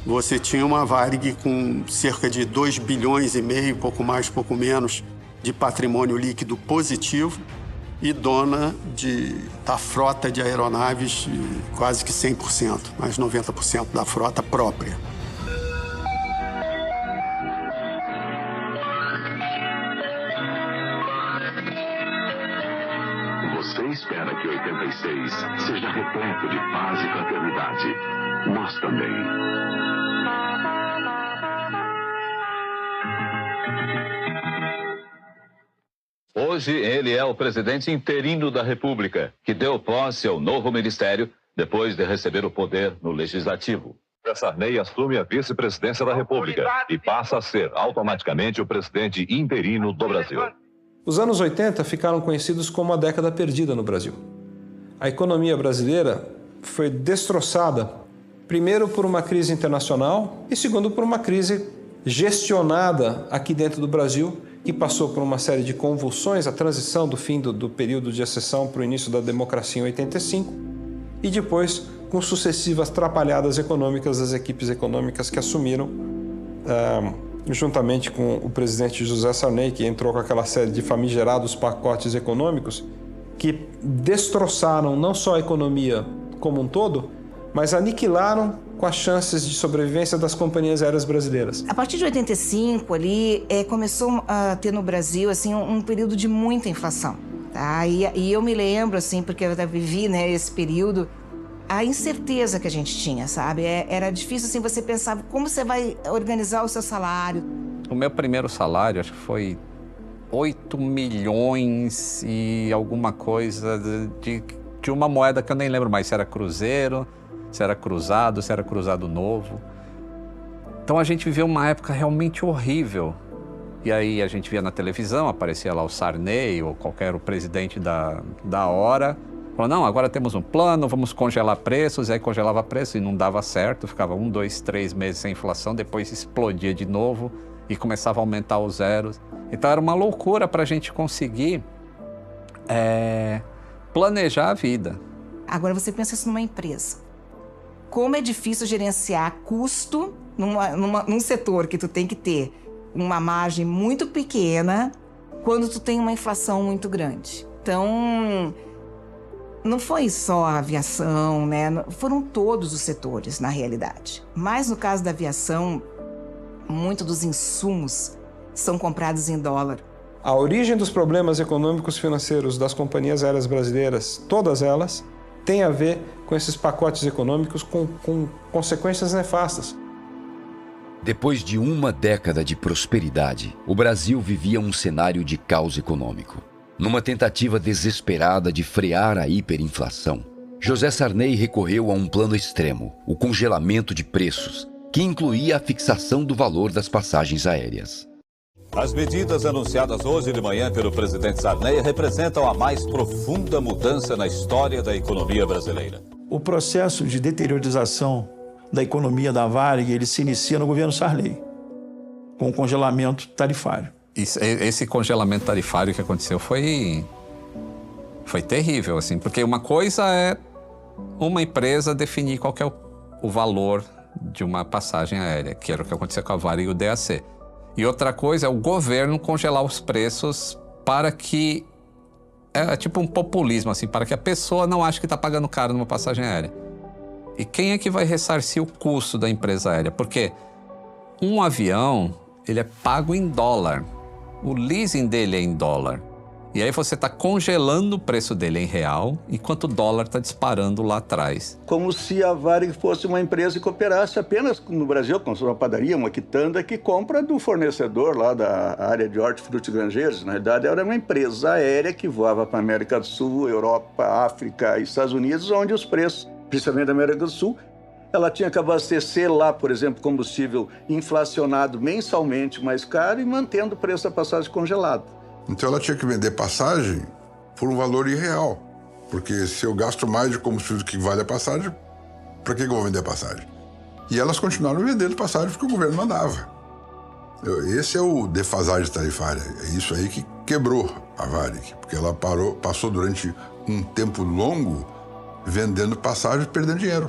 Speaker 17: você tinha uma Varig com cerca de 2,5 bilhões, pouco mais, pouco menos, de patrimônio líquido positivo e dona da frota de aeronaves quase que 100%, mais 90% da frota própria.
Speaker 18: Você espera que 86 seja repleto de paz e fraternidade. Nós também.
Speaker 20: Hoje, ele é o presidente interino da República, que deu posse ao novo ministério depois de receber o poder no Legislativo. Sarney assume a vice-presidência da República e passa a ser automaticamente o presidente interino do Brasil.
Speaker 3: Os anos 80 ficaram conhecidos como a década perdida no Brasil. A economia brasileira foi destroçada, primeiro por uma crise internacional e segundo por uma crise gestionada aqui dentro do Brasil, que passou por uma série de convulsões, a transição do fim do período de exceção para o início da democracia em 85, e depois com sucessivas atrapalhadas econômicas das equipes econômicas que assumiram, juntamente com o presidente José Sarney, que entrou com aquela série de famigerados pacotes econômicos que destroçaram não só a economia como um todo, mas aniquilaram com as chances de sobrevivência das companhias aéreas brasileiras.
Speaker 14: A partir de 85, ali, começou a ter no Brasil assim, um período de muita inflação. Tá? E eu me lembro, assim, porque eu vivi, né, esse período, a incerteza que a gente tinha, sabe? Era difícil, assim, você pensava como você vai organizar o seu salário.
Speaker 5: O meu primeiro salário, acho que foi 8 milhões e alguma coisa de uma moeda que eu nem lembro mais, se era cruzeiro, se era cruzado novo. Então a gente viveu uma época realmente horrível. E aí a gente via na televisão, aparecia lá o Sarney ou qualquer o presidente da hora, falou, não, agora temos um plano, vamos congelar preços, e aí congelava preço e não dava certo, ficava 1, 2, 3 meses sem inflação, depois explodia de novo e começava a aumentar os zeros. Então era uma loucura para a gente conseguir planejar a vida.
Speaker 14: Agora você pensa isso numa empresa. Como é difícil gerenciar custo num setor que tu tem que ter uma margem muito pequena quando tu tem uma inflação muito grande. Então, não foi só a aviação, né? Foram todos os setores, na realidade. Mas no caso da aviação, muito dos insumos são comprados em dólar.
Speaker 3: A origem dos problemas econômicos financeiros das companhias aéreas brasileiras, todas elas, tem a ver com esses pacotes econômicos com consequências nefastas.
Speaker 13: Depois de uma década de prosperidade, o Brasil vivia um cenário de caos econômico. Numa tentativa desesperada de frear a hiperinflação, José Sarney recorreu a um plano extremo, o congelamento de preços, que incluía a fixação do valor das passagens aéreas.
Speaker 21: As medidas anunciadas hoje de manhã pelo presidente Sarney representam a mais profunda mudança na história da economia brasileira.
Speaker 4: O processo de deteriorização da economia da Varig, ele se inicia no governo Sarney, com o congelamento tarifário.
Speaker 5: Esse congelamento tarifário que aconteceu foi terrível, assim, porque uma coisa é uma empresa definir qual que é o valor de uma passagem aérea, que era o que aconteceu com a Varig e o DAC. E outra coisa é o governo congelar os preços para que... É tipo um populismo, assim, para que a pessoa não ache que está pagando caro numa passagem aérea. E quem é que vai ressarcir o custo da empresa aérea? Porque um avião, ele é pago em dólar. O leasing dele é em dólar. E aí você está congelando o preço dele em real, enquanto o dólar está disparando lá atrás.
Speaker 16: Como se a Varig fosse uma empresa que operasse apenas no Brasil, como uma padaria, uma quitanda, que compra do fornecedor lá da área de hortifruti granjeiros. Na verdade, era uma empresa aérea que voava para a América do Sul, Europa, África e Estados Unidos, onde os preços, principalmente da América do Sul, ela tinha que abastecer lá, por exemplo, combustível inflacionado mensalmente mais caro e mantendo o preço da passagem congelado.
Speaker 10: Então ela tinha que vender passagem por um valor irreal. Porque se eu gasto mais de combustível do que vale a passagem, para que eu vou vender a passagem? E elas continuaram vendendo passagem porque o governo mandava. Esse é o defasagem tarifária. É isso aí que quebrou a Varig. Porque ela passou durante um tempo longo vendendo passagem e perdendo dinheiro.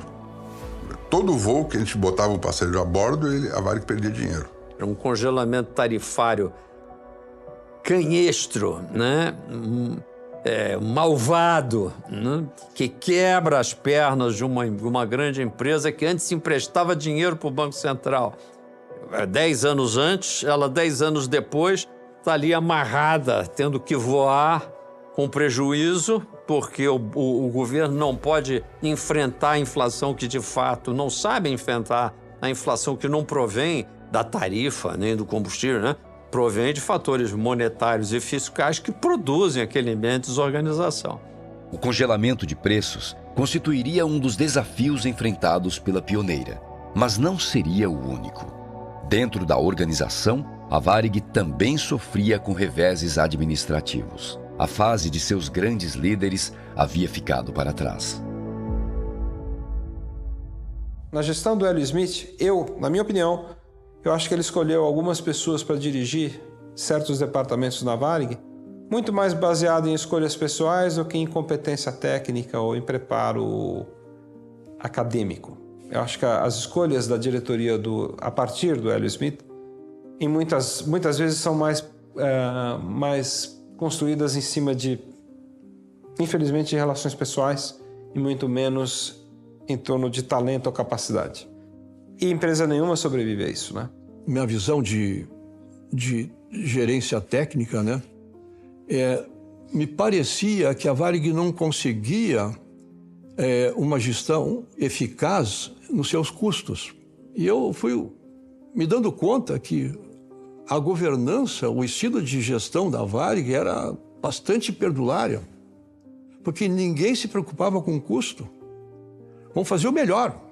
Speaker 10: Todo voo que a gente botava o passageiro a bordo, a Varig perdia dinheiro.
Speaker 6: É um congelamento tarifário canhestro, né? Malvado, né? Que quebra as pernas de uma grande empresa que antes emprestava dinheiro para o Banco Central. 10 anos antes, ela 10 anos depois está ali amarrada, tendo que voar com prejuízo, porque o governo não pode enfrentar a inflação que de fato não sabe enfrentar, a inflação que não provém da tarifa nem do combustível, né? Provém de fatores monetários e fiscais que produzem aquele ambiente de desorganização.
Speaker 13: O congelamento de preços constituiria um dos desafios enfrentados pela pioneira, mas não seria o único. Dentro da organização, a Varig também sofria com reveses administrativos. A fase de seus grandes líderes havia ficado para trás.
Speaker 3: Na gestão do Hélio Smith, na minha opinião, eu acho que ele escolheu algumas pessoas para dirigir certos departamentos na Varig, muito mais baseado em escolhas pessoais do que em competência técnica ou em preparo acadêmico. Eu acho que as escolhas da diretoria a partir do Hélio Smith, muitas vezes são mais construídas em cima de, infelizmente, de relações pessoais e muito menos em torno de talento ou capacidade. E empresa nenhuma sobrevive a isso, né?
Speaker 7: Minha visão de gerência técnica, né? Me parecia que a Varig não conseguia uma gestão eficaz nos seus custos. E eu fui me dando conta que a governança, o estilo de gestão da Varig era bastante perdulária, porque ninguém se preocupava com o custo. Vamos fazer o melhor.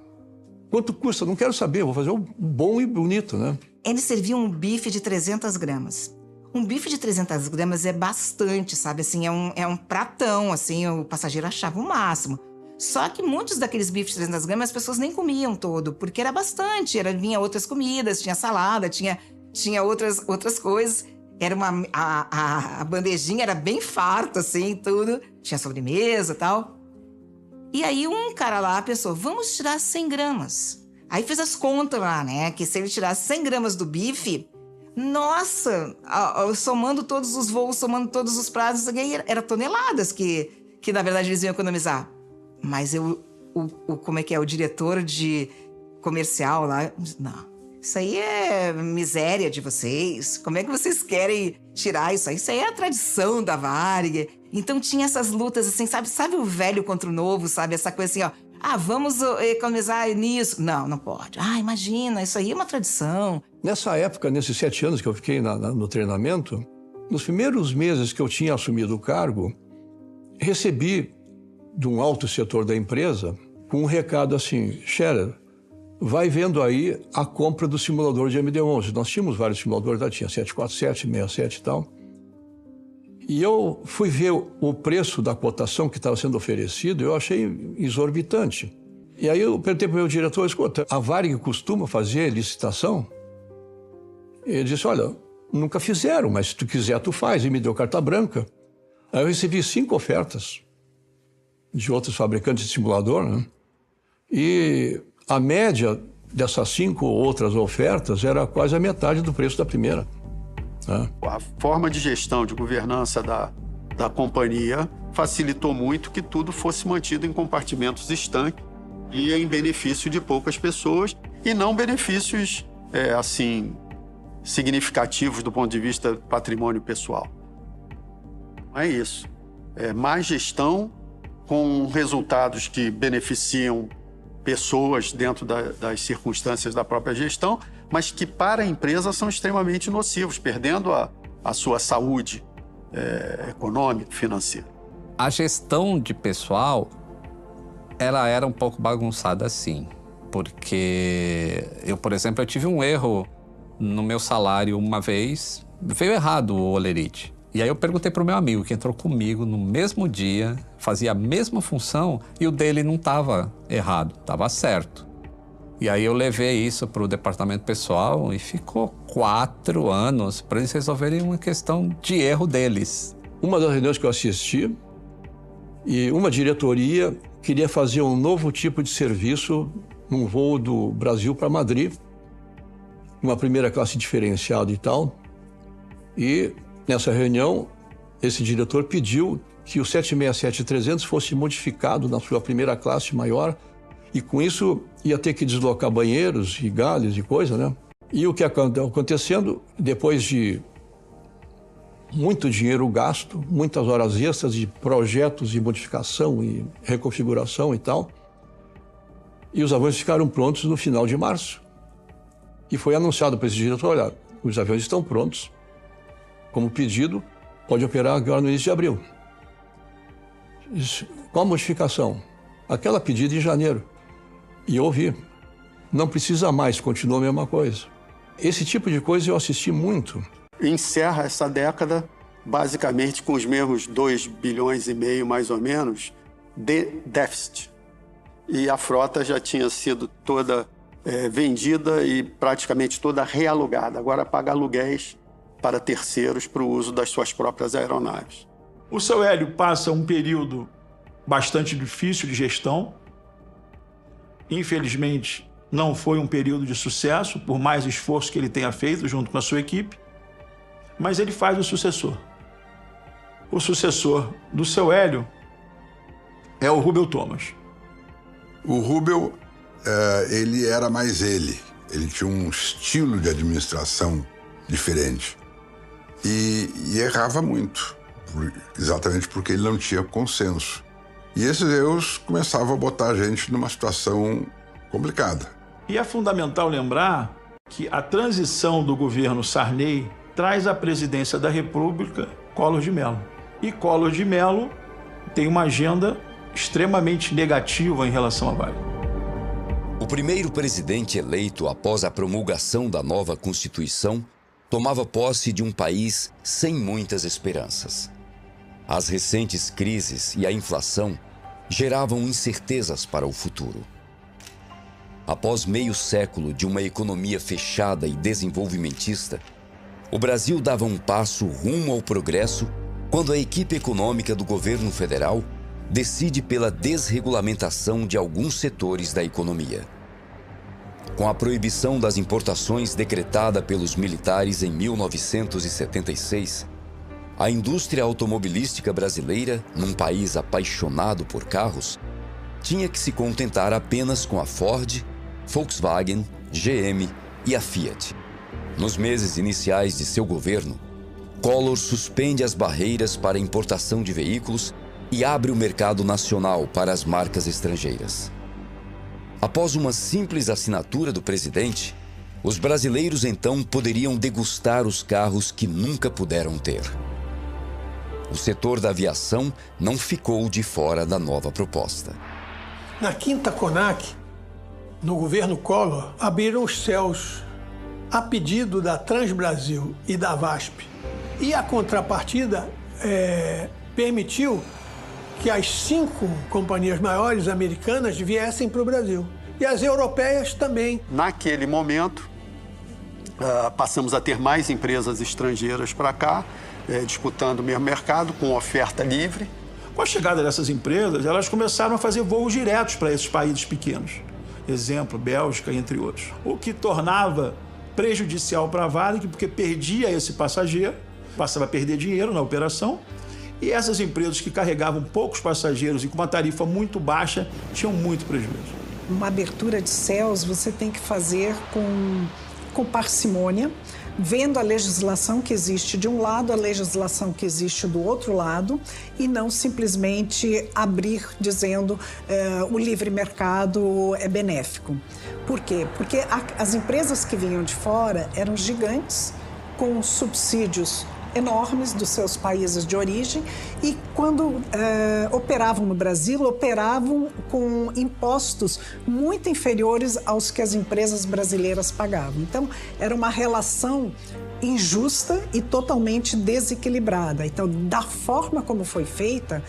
Speaker 7: Quanto custa? Não quero saber, vou fazer o bom e bonito, né?
Speaker 14: Eles serviam um bife de 300 gramas. Um bife de 300 gramas é bastante, sabe? Assim, é um pratão, assim, o passageiro achava o máximo. Só que muitos daqueles bifes de 300 gramas as pessoas nem comiam todo, porque era bastante. Vinha outras comidas, tinha salada, tinha outras coisas. A bandejinha era bem farta, assim, tudo. Tinha sobremesa e tal. E aí um cara lá pensou, vamos tirar 100 gramas. Aí fez as contas lá, né? Que se ele tirasse 100 gramas do bife, Nossa, somando todos os voos, somando todos os prazos, era toneladas que na verdade eles iam economizar. Mas como é que é? O diretor de comercial lá, não, isso aí é miséria de vocês. Como é que vocês querem tirar isso aí? Isso aí é a tradição da Varig. Então tinha essas lutas assim, sabe o velho contra o novo, sabe? Essa coisa assim, ó. Vamos economizar nisso. Não pode. Imagina, isso aí é uma tradição.
Speaker 8: Nessa época, nesses 7 anos que eu fiquei no treinamento, nos primeiros meses que eu tinha assumido o cargo, recebi de um alto setor da empresa com um recado assim: Scherer, vai vendo aí a compra do simulador de MD-11. Nós tínhamos vários simuladores, tinha 747, 67 e tal. E eu fui ver o preço da cotação que estava sendo oferecido, eu achei exorbitante. E aí eu perguntei para o meu diretor: escuta, a Varig costuma fazer licitação? Ele disse: olha, nunca fizeram, mas se tu quiser tu faz. E me deu carta branca. Aí eu recebi 5 ofertas de outros fabricantes de simulador, né? E a média dessas 5 outras ofertas era quase a metade do preço da primeira.
Speaker 17: A forma de gestão, de governança da companhia facilitou muito que tudo fosse mantido em compartimentos estanques e em benefício de poucas pessoas e não benefícios, significativos do ponto de vista do patrimônio pessoal. Não é isso. É mais gestão com resultados que beneficiam pessoas dentro das circunstâncias da própria gestão, mas que para a empresa são extremamente nocivos, perdendo a sua saúde econômica, financeira.
Speaker 5: A gestão de pessoal, ela era um pouco bagunçada, sim. Porque eu, por exemplo, eu tive um erro no meu salário uma vez, veio errado o holerite. E aí eu perguntei para o meu amigo que entrou comigo no mesmo dia, fazia a mesma função e o dele não estava errado, estava certo. E aí eu levei isso para o departamento pessoal e ficou 4 anos para eles resolverem uma questão de erro deles.
Speaker 8: Uma das reuniões que eu assisti, e uma diretoria queria fazer um novo tipo de serviço num voo do Brasil para Madrid, uma primeira classe diferenciada e tal. E nessa reunião, esse diretor pediu que o 767-300 fosse modificado na sua primeira classe maior e com isso ia ter que deslocar banheiros e galhos e coisa, né? E o que acontecendo, depois de muito dinheiro gasto, muitas horas extras de projetos de modificação e reconfiguração e tal, e os aviões ficaram prontos no final de março. E foi anunciado para esse diretor: olha, os aviões estão prontos, como pedido, pode operar agora no início de abril. Qual a modificação? Aquela pedida em janeiro. E eu ouvi, não precisa mais, continua a mesma coisa. Esse tipo de coisa eu assisti muito.
Speaker 17: Encerra essa década basicamente com os mesmos 2,5 bilhões, mais ou menos, de déficit. E a frota já tinha sido toda vendida e praticamente toda realugada. Agora paga aluguéis para terceiros para o uso das suas próprias aeronaves.
Speaker 4: O seu Hélio passa um período bastante difícil de gestão. Infelizmente, não foi um período de sucesso, por mais esforço que ele tenha feito junto com a sua equipe, mas ele faz o sucessor. O sucessor do seu Hélio é o Rubel Thomas.
Speaker 10: O Rubel, ele era mais ele. Ele tinha um estilo de administração diferente. E errava muito, exatamente porque ele não tinha consenso. E esses erros começavam a botar a gente numa situação complicada.
Speaker 4: E é fundamental lembrar que a transição do governo Sarney traz à presidência da República Collor de Mello. E Collor de Mello tem uma agenda extremamente negativa em relação à Varig.
Speaker 13: O primeiro presidente eleito após a promulgação da nova Constituição tomava posse de um país sem muitas esperanças. As recentes crises e a inflação geravam incertezas para o futuro. Após meio século de uma economia fechada e desenvolvimentista, o Brasil dava um passo rumo ao progresso quando a equipe econômica do governo federal decide pela desregulamentação de alguns setores da economia. Com a proibição das importações decretada pelos militares em 1976, a indústria automobilística brasileira, num país apaixonado por carros, tinha que se contentar apenas com a Ford, Volkswagen, GM e a Fiat. Nos meses iniciais de seu governo, Collor suspende as barreiras para a importação de veículos e abre o mercado nacional para as marcas estrangeiras. Após uma simples assinatura do presidente, os brasileiros então poderiam degustar os carros que nunca puderam ter. O setor da aviação não ficou de fora da nova proposta.
Speaker 7: Na quinta CONAC, no governo Collor, abriram os céus a pedido da Transbrasil e da VASP. E a contrapartida permitiu que as 5 companhias maiores americanas viessem para o Brasil. E as europeias também.
Speaker 17: Naquele momento, passamos a ter mais empresas estrangeiras para cá, disputando o mesmo mercado, com oferta livre.
Speaker 4: Com a chegada dessas empresas, elas começaram a fazer voos diretos para esses países pequenos. Exemplo, Bélgica, entre outros. O que tornava prejudicial para a Varig, porque perdia esse passageiro, passava a perder dinheiro na operação, e essas empresas que carregavam poucos passageiros e com uma tarifa muito baixa tinham muito prejuízo.
Speaker 12: Uma abertura de céus você tem que fazer com parcimônia, vendo a legislação que existe de um lado, a legislação que existe do outro lado, e não simplesmente abrir dizendo o livre mercado é benéfico. Por quê? Porque as empresas que vinham de fora eram gigantes, com subsídios enormes dos seus países de origem, e quando operavam no Brasil, operavam com impostos muito inferiores aos que as empresas brasileiras pagavam. Então, era uma relação injusta e totalmente desequilibrada. Então, da forma como foi feita,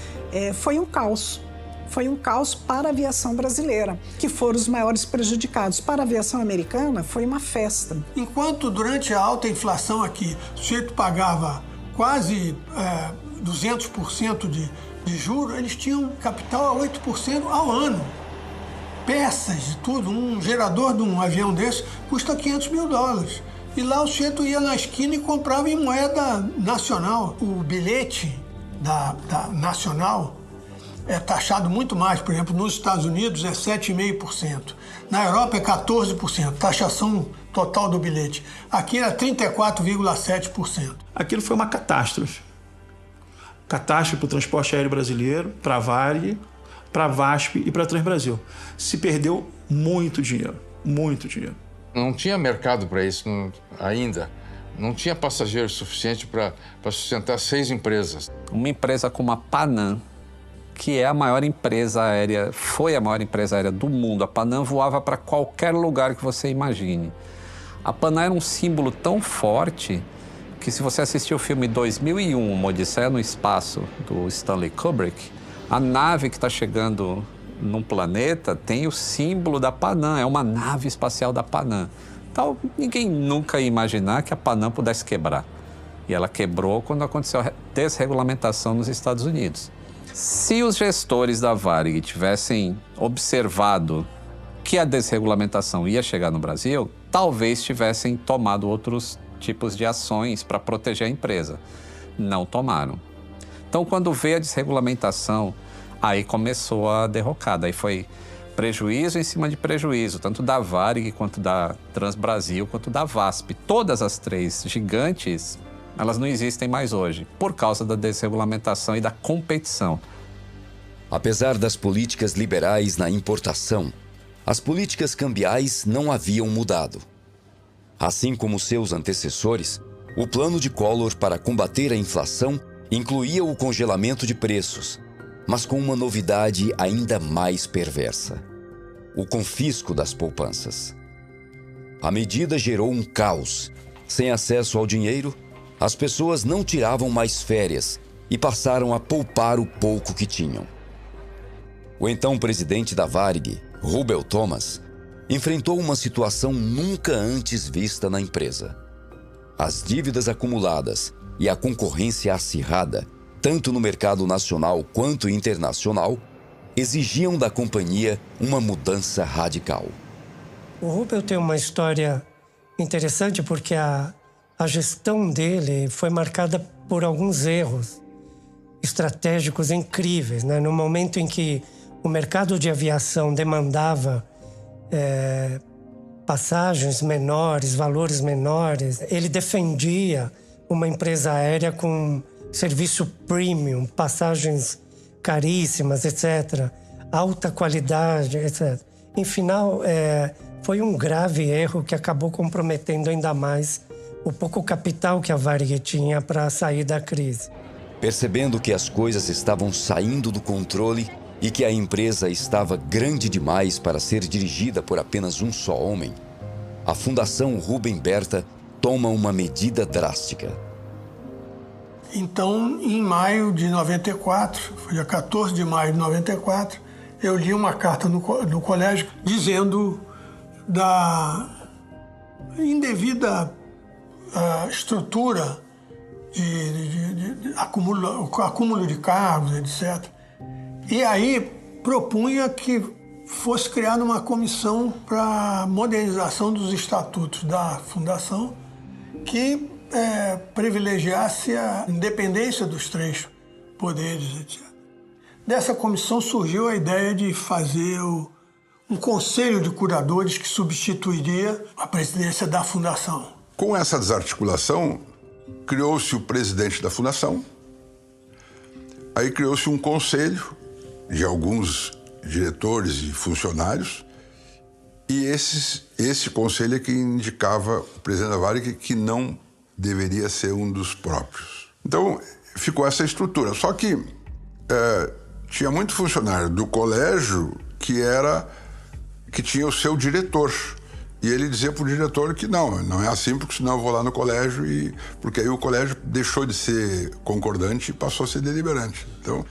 Speaker 12: foi um caos. Foi um caos para a aviação brasileira, que foram os maiores prejudicados. Para a aviação americana, foi uma festa.
Speaker 7: Enquanto durante a alta inflação aqui, o sujeito pagava quase 200% de juros, eles tinham capital a 8% ao ano. Peças e tudo, um gerador de um avião desse custa $500 mil. E lá o sujeito ia na esquina e comprava em moeda nacional. O bilhete da nacional é taxado muito mais. Por exemplo, nos Estados Unidos é 7,5%. Na Europa é 14%, taxação total do bilhete. Aqui era 34,7%.
Speaker 4: Aquilo foi uma catástrofe. Catástrofe para o transporte aéreo brasileiro, para a Varig, para a VASP e para a Transbrasil. Se perdeu muito dinheiro, muito dinheiro.
Speaker 19: Não tinha mercado para isso ainda. Não tinha passageiro suficiente para sustentar 6 empresas.
Speaker 5: Uma empresa como a Panam, que é a maior empresa aérea, foi a maior empresa aérea do mundo. A Panam voava para qualquer lugar que você imagine. A Panam era um símbolo tão forte que, se você assistir o filme 2001, Uma Odisseia no Espaço, do Stanley Kubrick, a nave que está chegando num planeta tem o símbolo da Panam, é uma nave espacial da Panam. Então, ninguém nunca ia imaginar que a Panam pudesse quebrar. E ela quebrou quando aconteceu a desregulamentação nos Estados Unidos. Se os gestores da Varig tivessem observado que a desregulamentação ia chegar no Brasil, talvez tivessem tomado outros tipos de ações para proteger a empresa. Não tomaram. Então, quando veio a desregulamentação, aí começou a derrocada. Aí foi prejuízo em cima de prejuízo, tanto da Varig, quanto da Transbrasil, quanto da VASP. Todas as 3 gigantes, elas não existem mais hoje, por causa da desregulamentação e da competição.
Speaker 13: Apesar das políticas liberais na importação, as políticas cambiais não haviam mudado. Assim como seus antecessores, o plano de Collor para combater a inflação incluía o congelamento de preços, mas com uma novidade ainda mais perversa: o confisco das poupanças. A medida gerou um caos. Sem acesso ao dinheiro, as pessoas não tiravam mais férias e passaram a poupar o pouco que tinham. O então presidente da Varig, Rubel Thomas, enfrentou uma situação nunca antes vista na empresa. As dívidas acumuladas e a concorrência acirrada, tanto no mercado nacional quanto internacional, exigiam da companhia uma mudança radical.
Speaker 1: O Rubel tem uma história interessante porque a gestão dele foi marcada por alguns erros estratégicos incríveis, né? No momento em que o mercado de aviação demandava passagens menores, valores menores, ele defendia uma empresa aérea com serviço premium, passagens caríssimas, etc., alta qualidade, etc. Em final, foi um grave erro que acabou comprometendo ainda mais o pouco capital que a Varig tinha para sair da crise.
Speaker 13: Percebendo que as coisas estavam saindo do controle e que a empresa estava grande demais para ser dirigida por apenas um só homem, a Fundação Rubem Berta toma uma medida drástica.
Speaker 7: Então, em maio de 94, foi dia 14 de maio de 94, eu li uma carta no colégio dizendo da indevida estrutura de acúmulo de cargos, etc. E aí propunha que fosse criada uma comissão para modernização dos estatutos da Fundação que privilegiasse a independência dos três poderes, etc. Dessa comissão surgiu a ideia de fazer um conselho de curadores que substituiria a presidência da Fundação.
Speaker 10: Com essa desarticulação, criou-se o presidente da Fundação, aí criou-se um conselho de alguns diretores e funcionários, e esse conselho é que indicava o presidente da Varig que não deveria ser um dos próprios. Então, ficou essa estrutura. Só que tinha muito funcionário do colégio que tinha o seu diretor. E ele dizia para o diretor que não é assim, porque senão eu vou lá no colégio porque aí o colégio deixou de ser concordante e passou a ser deliberante. Então,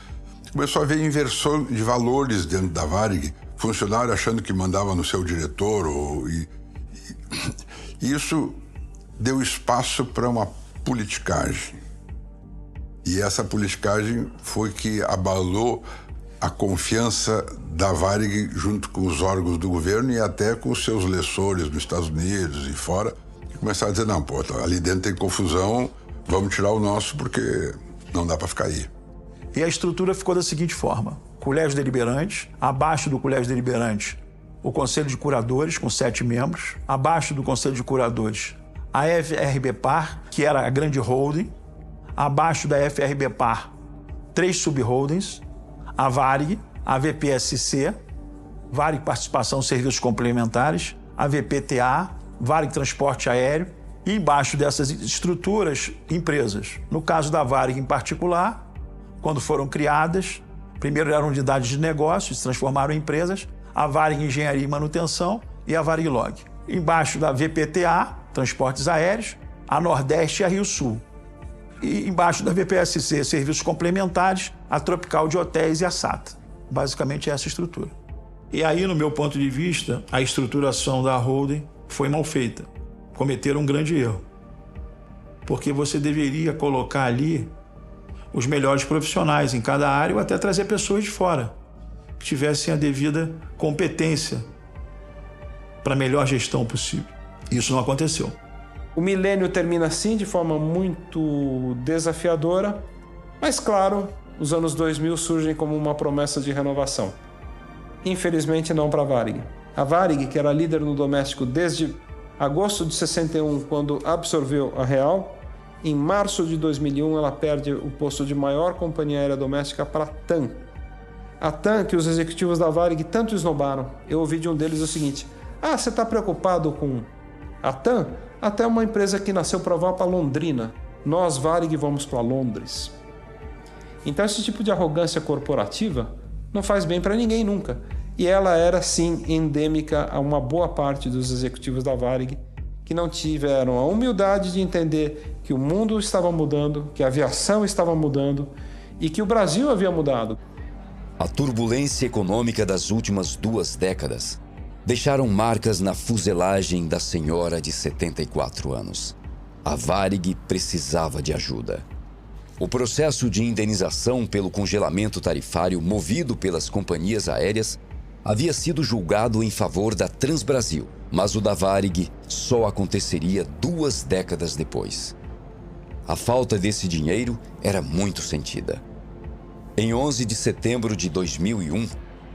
Speaker 10: começou a haver inversão de valores dentro da Varig, funcionário achando que mandava no seu diretor, e isso deu espaço para uma politicagem. E essa politicagem foi que abalou a confiança da Varig junto com os órgãos do governo e até com os seus lessores nos Estados Unidos e fora, que começaram a dizer, não, pô, ali dentro tem confusão, vamos tirar o nosso porque não dá para ficar aí.
Speaker 4: E a estrutura ficou da seguinte forma: Colégio Deliberante, abaixo do Colégio Deliberante, o Conselho de Curadores, com 7 membros, abaixo do Conselho de Curadores, a FRBPAR, que era a grande holding, abaixo da FRBPAR, 3 subholdings, a Varig, a VPSC, Varig Participação Serviços Complementares, a VPTA, Varig Transporte Aéreo, e embaixo dessas estruturas, empresas. No caso da Varig em particular, quando foram criadas, primeiro eram unidades de negócios, se transformaram em empresas, a Varig Engenharia e Manutenção e a Varig Log. Embaixo da VPTA, Transportes Aéreos, a Nordeste e a Rio Sul. E embaixo da VPSC, Serviços Complementares, a Tropical de Hotéis e a SATA. Basicamente essa estrutura. E aí, no meu ponto de vista, a estruturação da holding foi mal feita. Cometeram um grande erro. Porque você deveria colocar ali os melhores profissionais em cada área ou até trazer pessoas de fora que tivessem a devida competência para a melhor gestão possível. Isso não aconteceu.
Speaker 3: O milênio termina assim, de forma muito desafiadora, mas claro, os anos 2000 surgem como uma promessa de renovação. Infelizmente não para a Varig. A Varig, que era líder no doméstico desde agosto de 61, quando absorveu a Real, em março de 2001 ela perde o posto de maior companhia aérea doméstica para a TAM. A TAM, que os executivos da Varig tanto esnobaram. Eu ouvi de um deles o seguinte: você está preocupado com a TAM? Até uma empresa que nasceu para voar para Londrina. Nós, Varig, vamos para Londres. Então esse tipo de arrogância corporativa não faz bem para ninguém nunca. E ela era, sim, endêmica a uma boa parte dos executivos da Varig, que não tiveram a humildade de entender que o mundo estava mudando, que a aviação estava mudando e que o Brasil havia mudado.
Speaker 13: A turbulência econômica das últimas 2 décadas deixaram marcas na fuselagem da senhora de 74 anos. A Varig precisava de ajuda. O processo de indenização pelo congelamento tarifário movido pelas companhias aéreas havia sido julgado em favor da Transbrasil, Mas o da Varig só aconteceria 2 décadas depois. A falta desse dinheiro era muito sentida. Em 11 de setembro de 2001,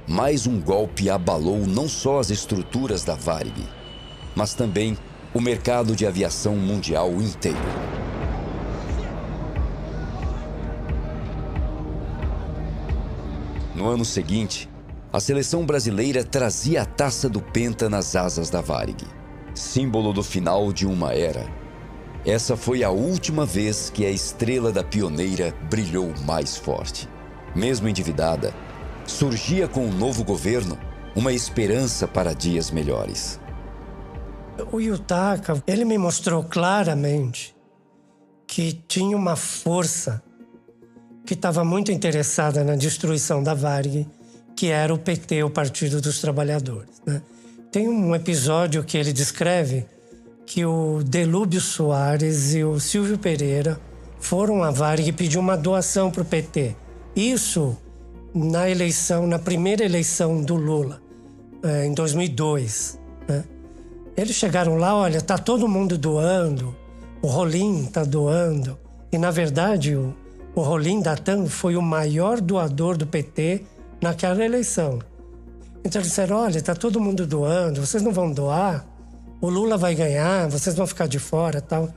Speaker 13: mais um golpe abalou não só as estruturas da Varig, mas também o mercado de aviação mundial inteiro. No ano seguinte, a seleção brasileira trazia a taça do Penta nas asas da Varig, símbolo do final de uma era. Essa foi a última vez que a estrela da pioneira brilhou mais forte. Mesmo endividada, surgia com o novo governo uma esperança para dias melhores.
Speaker 1: O Yutaka, ele me mostrou claramente que tinha uma força que estava muito interessada na destruição da Varig, que era o PT, o Partido dos Trabalhadores, né? Tem um episódio que ele descreve que o Delúbio Soares e o Silvio Pereira foram à Varig e pediu uma doação para o PT. Isso na primeira eleição do Lula, em 2002, né? Eles chegaram lá, olha, tá todo mundo doando, o Rolim tá doando. E, na verdade, o Rolim da TAM foi o maior doador do PT naquela eleição. Então, eles disseram, olha, tá todo mundo doando, vocês não vão doar? O Lula vai ganhar, vocês vão ficar de fora, tal.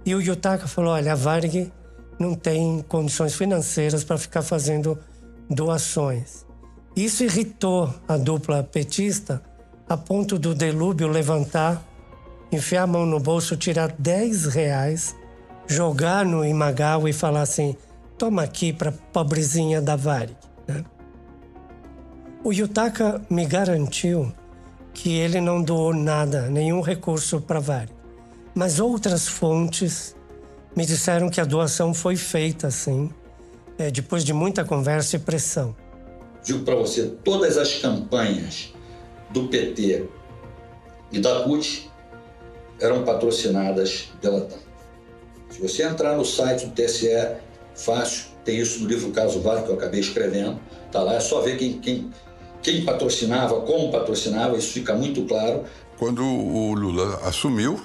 Speaker 1: E o Yutaka falou, olha, a Varig não tem condições financeiras para ficar fazendo doações. Isso irritou a dupla petista, a ponto do Delúbio levantar, enfiar a mão no bolso, tirar R$10, jogar no Imagawa e falar assim, toma aqui para pobrezinha da Varig, né? O Yutaka me garantiu que ele não doou nada, nenhum recurso para a Varig. Mas outras fontes me disseram que a doação foi feita, sim, depois de muita conversa e pressão.
Speaker 2: Digo para você, todas as campanhas do PT e da CUT eram patrocinadas pela TAM. Se você entrar no site do TSE, fácil, tem isso no livro Caso Varig que eu acabei escrevendo, tá lá, é só ver quem patrocinava, como patrocinava, isso fica muito claro.
Speaker 10: Quando o Lula assumiu,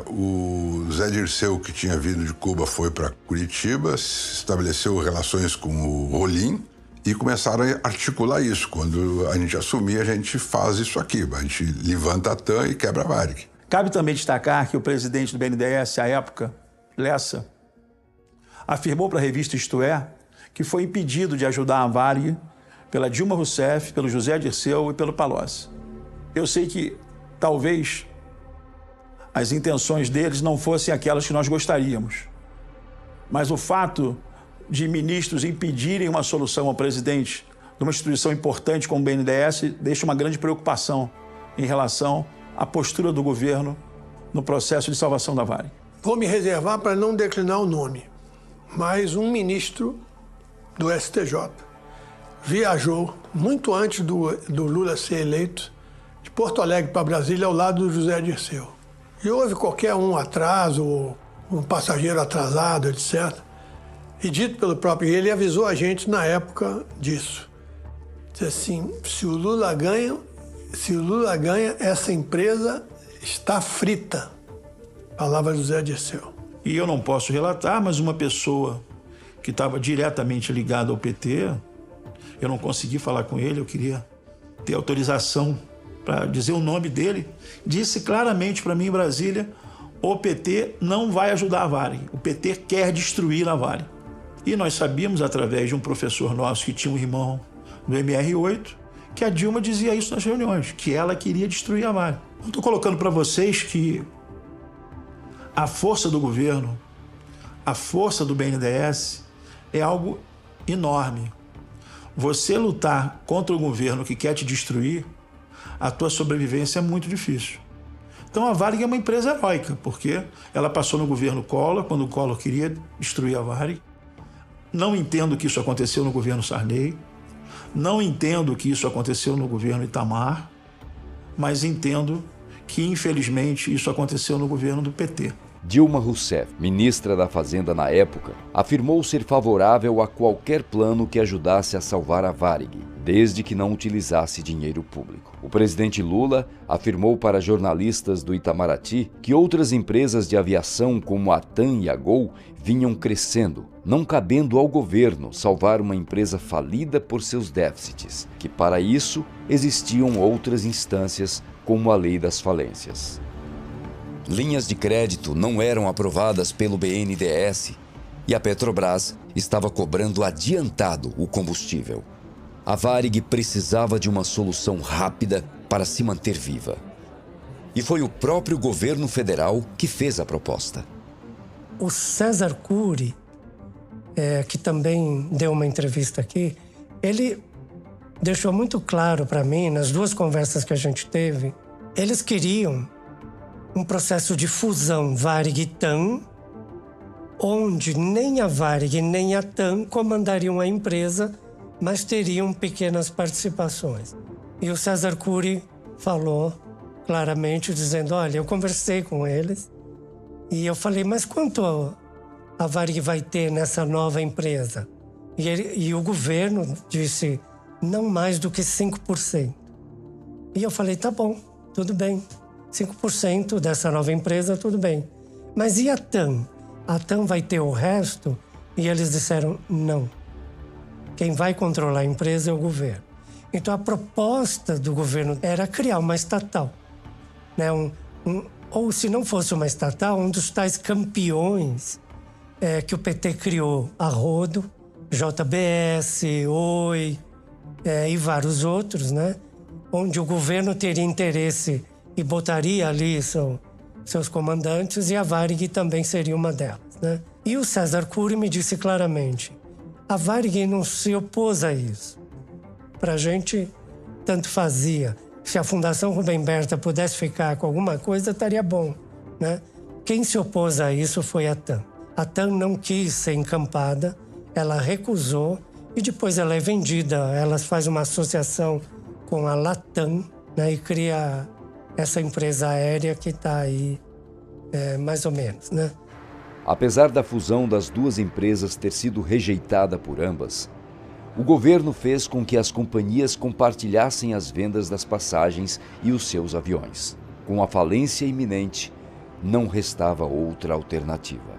Speaker 10: o Zé Dirceu, que tinha vindo de Cuba, foi para Curitiba, estabeleceu relações com o Rolim e começaram a articular isso. Quando a gente assumir, a gente faz isso aqui, a gente levanta a TAM e quebra a Varig.
Speaker 4: Cabe também destacar que o presidente do BNDES, à época, Lessa, afirmou para a revista Isto É que foi impedido de ajudar a Varig pela Dilma Rousseff, pelo José Dirceu e pelo Palocci. Eu sei que, talvez, as intenções deles não fossem aquelas que nós gostaríamos. Mas o fato de ministros impedirem uma solução ao presidente de uma instituição importante como o BNDES deixa uma grande preocupação em relação à postura do governo no processo de salvação da Varig.
Speaker 7: Vou me reservar para não declinar o nome, mas um ministro do STJ viajou muito antes do Lula ser eleito de Porto Alegre para Brasília ao lado do José Dirceu. E houve qualquer atraso, um passageiro atrasado, etc. E dito pelo próprio ele avisou a gente na época disso. Disse assim, se o Lula ganha, essa empresa está frita. Palavra José Dirceu.
Speaker 4: E eu não posso relatar, mas uma pessoa que estava diretamente ligada ao PT, eu não consegui falar com ele, eu queria ter autorização para dizer o nome dele, disse claramente para mim em Brasília, o PT não vai ajudar a Varig, o PT quer destruir a Varig. E nós sabíamos, através de um professor nosso que tinha um irmão do MR8, que a Dilma dizia isso nas reuniões, que ela queria destruir a Varig. Estou colocando para vocês que a força do governo, a força do BNDES é algo enorme. Você lutar contra o governo que quer te destruir, a tua sobrevivência é muito difícil. Então a Varig é uma empresa heróica, porque ela passou no governo Collor, quando o Collor queria destruir a Varig. Não entendo que isso aconteceu no governo Sarney, não entendo que isso aconteceu no governo Itamar, mas entendo que, infelizmente, isso aconteceu no governo do PT.
Speaker 13: Dilma Rousseff, ministra da Fazenda na época, afirmou ser favorável a qualquer plano que ajudasse a salvar a Varig, desde que não utilizasse dinheiro público. O presidente Lula afirmou para jornalistas do Itamaraty que outras empresas de aviação como a TAM e a Gol vinham crescendo, não cabendo ao governo salvar uma empresa falida por seus déficits, que para isso existiam outras instâncias como a Lei das Falências. Linhas de crédito não eram aprovadas pelo BNDES e a Petrobras estava cobrando adiantado o combustível. A Varig precisava de uma solução rápida para se manter viva. E foi o próprio governo federal que fez a proposta.
Speaker 1: O César Cury, que também deu uma entrevista aqui, ele deixou muito claro para mim, nas duas conversas que a gente teve, eles queriam um processo de fusão Varig e TAM, onde nem a Varig nem a TAM comandariam a empresa, mas teriam pequenas participações. E o César Cury falou claramente, dizendo, olha, eu conversei com eles e eu falei, mas quanto a Varig vai ter nessa nova empresa? E o governo disse, não mais do que 5%. E eu falei, tá bom, tudo bem. 5% dessa nova empresa, tudo bem. Mas e a TAM? A TAM vai ter o resto? E eles disseram, não. Quem vai controlar a empresa é o governo. Então, a proposta do governo era criar uma estatal. Né? Ou, se não fosse uma estatal, um dos tais campeões que o PT criou, a Rodo, JBS, Oi e vários outros, né? Onde o governo teria interesse e botaria ali seus comandantes, e a Varig também seria uma delas, né? E o César Cury me disse claramente, a Varig não se opôs a isso. Para a gente, tanto fazia. Se a Fundação Rubem Berta pudesse ficar com alguma coisa, estaria bom, né? Quem se opôs a isso foi a TAM. A TAM não quis ser encampada, ela recusou, e depois ela é vendida, ela faz uma associação com a Latam, né? E cria essa empresa aérea que está aí, mais ou menos, né?
Speaker 13: Apesar da fusão das duas empresas ter sido rejeitada por ambas, o governo fez com que as companhias compartilhassem as vendas das passagens e os seus aviões. Com a falência iminente, não restava outra alternativa.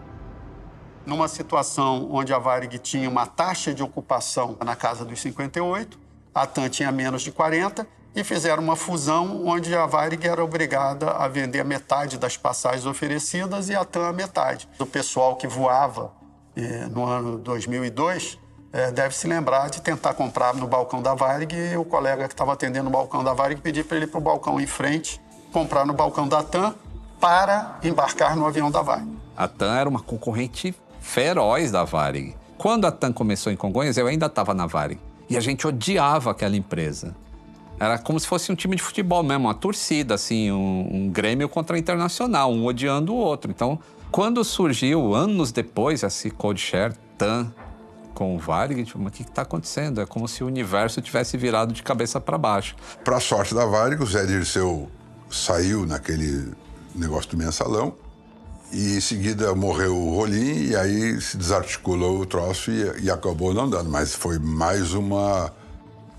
Speaker 17: Numa situação onde a Varig tinha uma taxa de ocupação na casa dos 58%, a TAM tinha menos de 40%, e fizeram uma fusão onde a Varig era obrigada a vender a metade das passagens oferecidas e a TAM a metade. O pessoal que voava no ano 2002 deve se lembrar de tentar comprar no balcão da Varig, e o colega que estava atendendo no balcão da Varig pedir para ele ir para o balcão em frente, comprar no balcão da TAM para embarcar no avião da Varig.
Speaker 5: A TAM era uma concorrente feroz da Varig. Quando a TAM começou em Congonhas, eu ainda estava na Varig. E a gente odiava aquela empresa. Era como se fosse um time de futebol mesmo, uma torcida, assim, um Grêmio contra a Internacional, um odiando o outro. Então, quando surgiu, anos depois, esse code share TAM com o Varig, tipo, mas o que está acontecendo? É como se o universo tivesse virado de cabeça para baixo.
Speaker 10: Para a sorte da Varig, o Zé Dirceu saiu naquele negócio do mensalão, e em seguida morreu o Rolim, e aí se desarticulou o troço e acabou não dando. Mas foi mais uma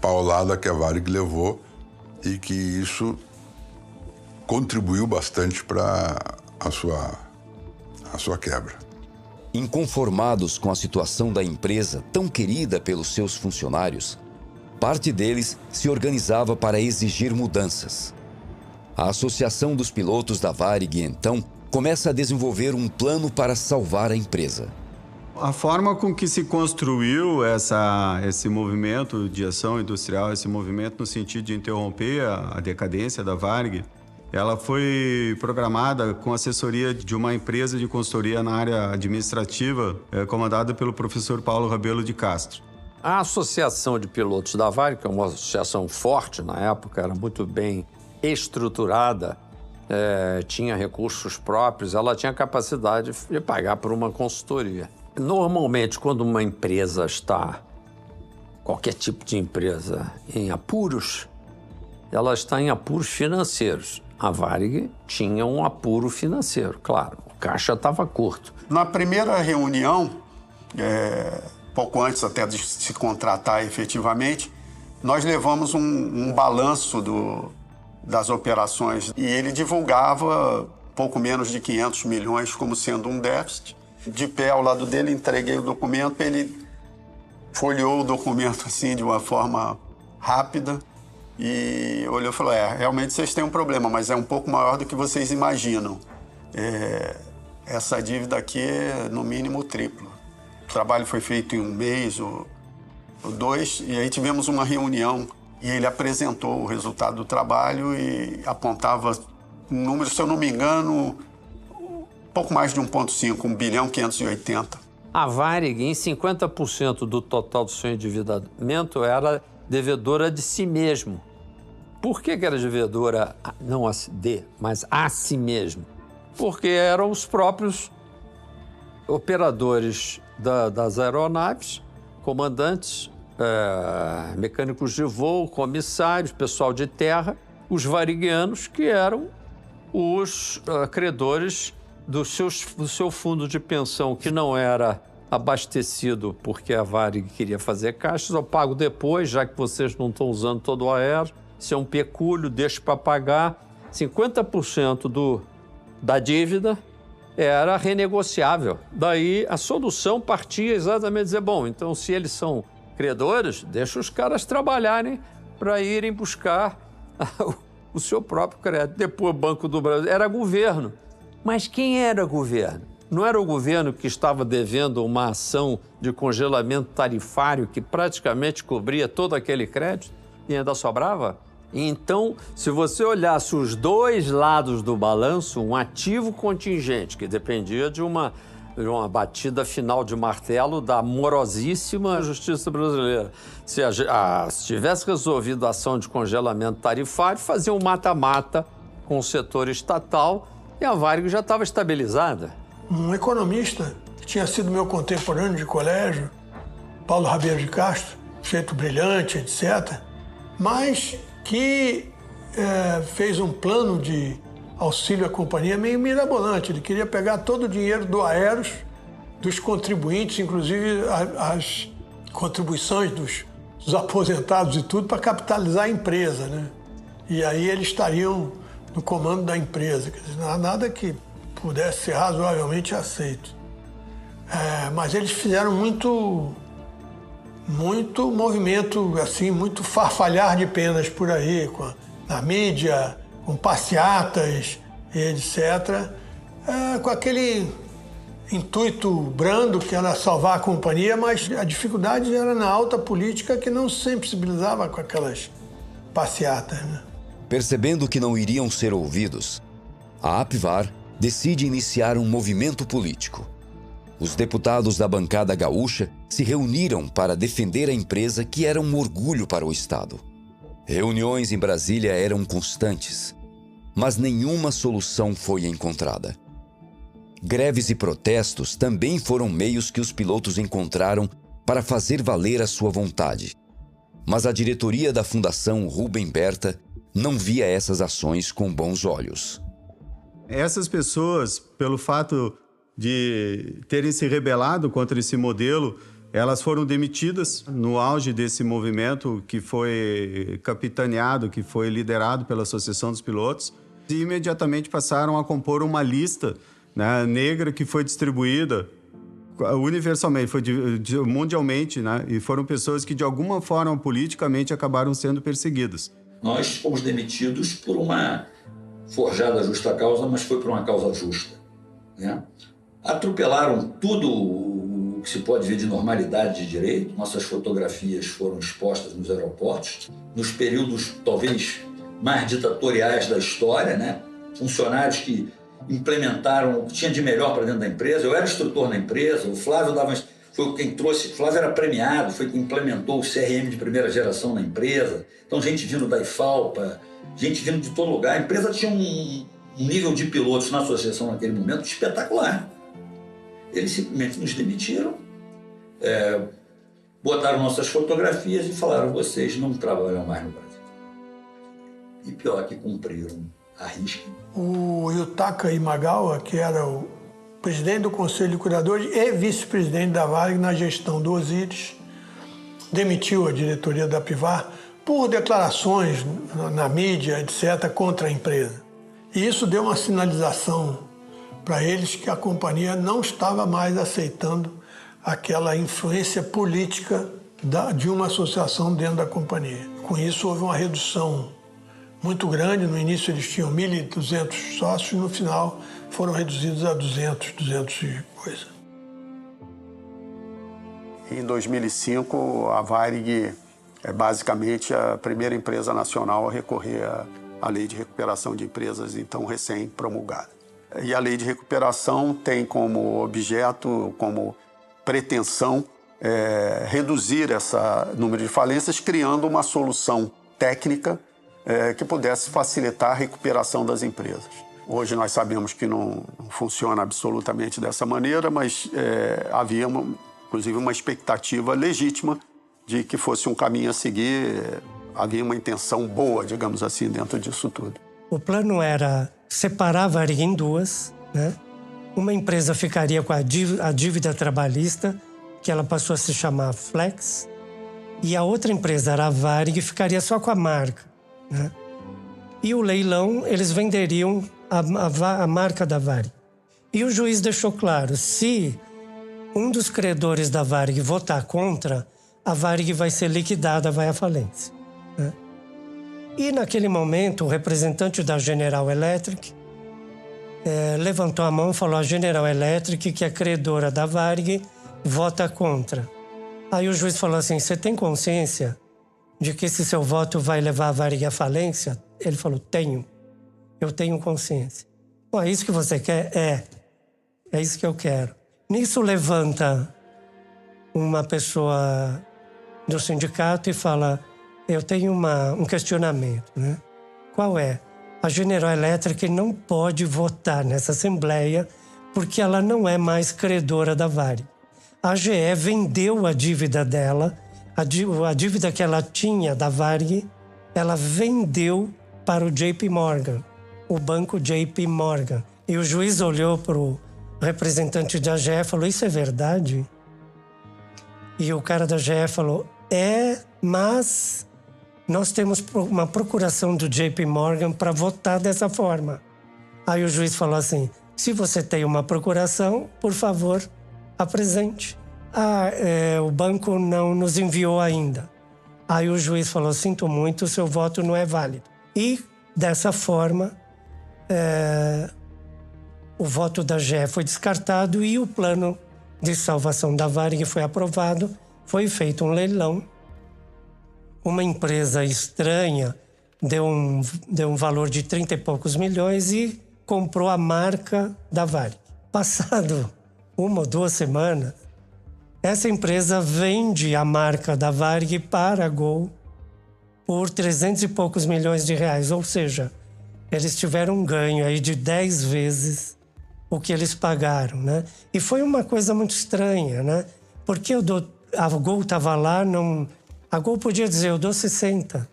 Speaker 10: paulada que a Varig levou, e que isso contribuiu bastante para a sua quebra.
Speaker 13: Inconformados com a situação da empresa tão querida pelos seus funcionários, parte deles se organizava para exigir mudanças. A Associação dos Pilotos da Varig, então, começa a desenvolver um plano para salvar a empresa.
Speaker 11: A forma com que se construiu esse movimento de ação industrial, esse movimento no sentido de interromper a decadência da Varig, ela foi programada com assessoria de uma empresa de consultoria na área administrativa, comandada pelo professor Paulo Rabelo de Castro.
Speaker 6: A Associação de Pilotos da Varig, que é uma associação forte na época, era muito bem estruturada, tinha recursos próprios, ela tinha capacidade de pagar por uma consultoria. Normalmente, quando uma empresa está, qualquer tipo de empresa, em apuros, ela está em apuros financeiros. a Varig tinha um apuro financeiro, claro. O caixa estava curto.
Speaker 17: Na primeira reunião, pouco antes até de se contratar efetivamente, nós levamos um balanço das operações e ele divulgava pouco menos de 500 milhões como sendo um déficit. De pé ao lado dele, entreguei o documento, ele folheou o documento assim de uma forma rápida e olhou e falou, realmente vocês têm um problema, mas é um pouco maior do que vocês imaginam. Essa dívida aqui é no mínimo triplo. O trabalho foi feito em um mês ou 2, e aí tivemos uma reunião e ele apresentou o resultado do trabalho e apontava um número, se eu não me engano, pouco mais de 1,5, 1 bilhão 580.
Speaker 6: A Varig, em 50% do total do seu endividamento, era devedora de si mesmo. Por que era devedora, não mas a si mesmo? Porque eram os próprios operadores das aeronaves, comandantes, mecânicos de voo, comissários, pessoal de terra, os variguianos, que eram os credores do seu fundo de pensão, que não era abastecido porque a Varig queria fazer caixas. Eu pago depois, já que vocês não estão usando todo o aéreo. Isso é um pecúlio, deixo para pagar. 50% da dívida era renegociável. Daí a solução partia exatamente dizer, bom, então se eles são credores, deixa os caras trabalharem para irem buscar o seu próprio crédito. Depois o Banco do Brasil era governo. Mas quem era governo? Não era o governo que estava devendo uma ação de congelamento tarifário que praticamente cobria todo aquele crédito e ainda sobrava? Então, se você olhasse os dois lados do balanço, um ativo contingente, que dependia de uma batida final de martelo da morosíssima justiça brasileira. Se tivesse resolvido a ação de congelamento tarifário, fazia um mata-mata com o setor estatal e a Varig já estava estabilizada.
Speaker 7: Um economista que tinha sido meu contemporâneo de colégio, Paulo Rabeiro de Castro, sujeito brilhante, etc., mas que fez um plano de auxílio à companhia meio mirabolante. Ele queria pegar todo o dinheiro do Aeros, dos contribuintes, inclusive as contribuições dos aposentados e tudo, para capitalizar a empresa, né? E aí eles estariam no comando da empresa. Quer dizer, não há nada que pudesse ser razoavelmente aceito. Mas eles fizeram muito movimento, assim, muito farfalhar de penas por aí, na mídia, com passeatas, etc., com aquele intuito brando que era salvar a companhia, mas a dificuldade era na alta política que não se sensibilizava com aquelas passeatas, né?
Speaker 13: Percebendo que não iriam ser ouvidos, a APVAR decide iniciar um movimento político. Os deputados da bancada gaúcha se reuniram para defender a empresa, que era um orgulho para o Estado. Reuniões em Brasília eram constantes, mas nenhuma solução foi encontrada. Greves e protestos também foram meios que os pilotos encontraram para fazer valer a sua vontade. Mas a diretoria da Fundação Rubem Berta não via essas ações com bons olhos.
Speaker 11: Essas pessoas, pelo fato de terem se rebelado contra esse modelo, elas foram demitidas no auge desse movimento que foi capitaneado, que foi liderado pela Associação dos Pilotos, e imediatamente passaram a compor uma lista, né, negra, que foi distribuída universalmente, mundialmente, né, e foram pessoas que de alguma forma politicamente acabaram sendo perseguidas.
Speaker 2: Nós fomos demitidos por uma forjada justa causa, mas foi por uma causa justa, né? Atropelaram tudo o que se pode ver de normalidade de direito. Nossas fotografias foram expostas nos aeroportos, nos períodos talvez mais ditatoriais da história, né? Funcionários que implementaram o que tinha de melhor para dentro da empresa. Eu era instrutor na empresa, o Flávio foi quem trouxe, o Flávio era premiado, foi quem implementou o CRM de primeira geração na empresa. Então, gente vindo da IFALPA, gente vindo de todo lugar. A empresa tinha um nível de pilotos na associação naquele momento espetacular. Eles simplesmente nos demitiram, botaram nossas fotografias e falaram: vocês não trabalham mais no Brasil. E pior que cumpriram Arrisca.
Speaker 7: O Yutaka Imagawa, que era o presidente do Conselho de Curadores e vice-presidente da Varig na gestão do Osiris, demitiu a diretoria da Pivar por declarações na mídia, etc., contra a empresa. E isso deu uma sinalização para eles que a companhia não estava mais aceitando aquela influência política de uma associação dentro da companhia. Com isso, houve uma redução muito grande. No início eles tinham 1.200 sócios, no final foram reduzidos a 200 e coisa.
Speaker 17: Em 2005, a Varig é basicamente a primeira empresa nacional a recorrer à Lei de Recuperação de Empresas, então recém-promulgada. E a Lei de Recuperação tem como objeto, como pretensão, reduzir esse número de falências, criando uma solução técnica que pudesse facilitar a recuperação das empresas. Hoje nós sabemos que não funciona absolutamente dessa maneira, mas havia, inclusive, uma expectativa legítima de que fosse um caminho a seguir. Havia uma intenção boa, digamos assim, dentro disso tudo.
Speaker 1: O plano era separar a Varig em duas, né? Uma empresa ficaria com a dívida trabalhista, que ela passou a se chamar Flex, e a outra empresa era a Varig, ficaria só com a marca, né? E o leilão, eles venderiam a marca da Varig. E o juiz deixou claro, se um dos credores da Varig votar contra, a Varig vai ser liquidada, vai à falência, né? E naquele momento, o representante da General Electric levantou a mão e falou: a General Electric, que é credora da Varig, vota contra. Aí o juiz falou assim: você tem consciência de que esse seu voto vai levar a Varig à falência? Ele falou: tenho. Eu tenho consciência. Bom, é isso que você quer? É isso que eu quero. Nisso levanta uma pessoa do sindicato e fala: eu tenho um questionamento, né? Qual é? A General Electric não pode votar nessa assembleia porque ela não é mais credora da Varig. A GE vendeu a dívida dela, a dívida que ela tinha da Varig, ela vendeu para o JP Morgan, o banco JP Morgan. E o juiz olhou para o representante da GE e falou: isso é verdade? E o cara da GE falou: mas nós temos uma procuração do JP Morgan para votar dessa forma. Aí o juiz falou assim: se você tem uma procuração, por favor, apresente. O banco não nos enviou ainda. Aí o juiz falou: sinto muito, o seu voto não é válido. E, dessa forma, o voto da GE foi descartado e o plano de salvação da Varig foi aprovado. Foi feito um leilão. Uma empresa estranha deu um valor de 30 e poucos milhões e comprou a marca da Varig. Passado 1 ou 2 semanas, essa empresa vende a marca da Varig para a Gol por 300 e poucos milhões de reais. Ou seja, eles tiveram um ganho aí de 10 vezes o que eles pagaram, né? E foi uma coisa muito estranha, né? Porque a Gol estava lá, a Gol podia dizer: eu dou 60,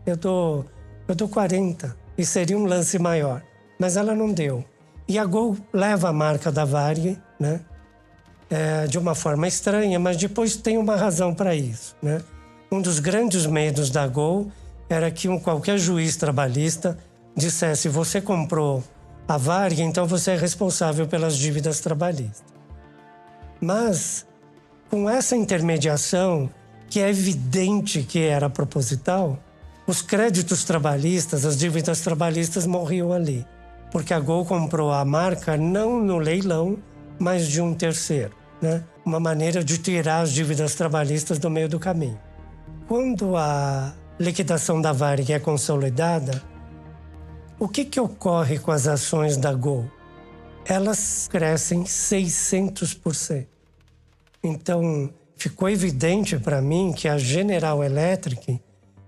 Speaker 1: eu dou 40, e seria um lance maior. Mas ela não deu. E a Gol leva a marca da Varig, né? De uma forma estranha, mas depois tem uma razão para isso, né? Um dos grandes medos da Gol era que qualquer juiz trabalhista dissesse: você comprou a Varig, então você é responsável pelas dívidas trabalhistas. Mas, com essa intermediação, que é evidente que era proposital, os créditos trabalhistas, as dívidas trabalhistas morriam ali, porque a Gol comprou a marca não no leilão, mas de um terceiro, né? Uma maneira de tirar as dívidas trabalhistas do meio do caminho. Quando a liquidação da Varig é consolidada, o que ocorre com as ações da Gol? Elas crescem 600%. Então, ficou evidente para mim que a General Electric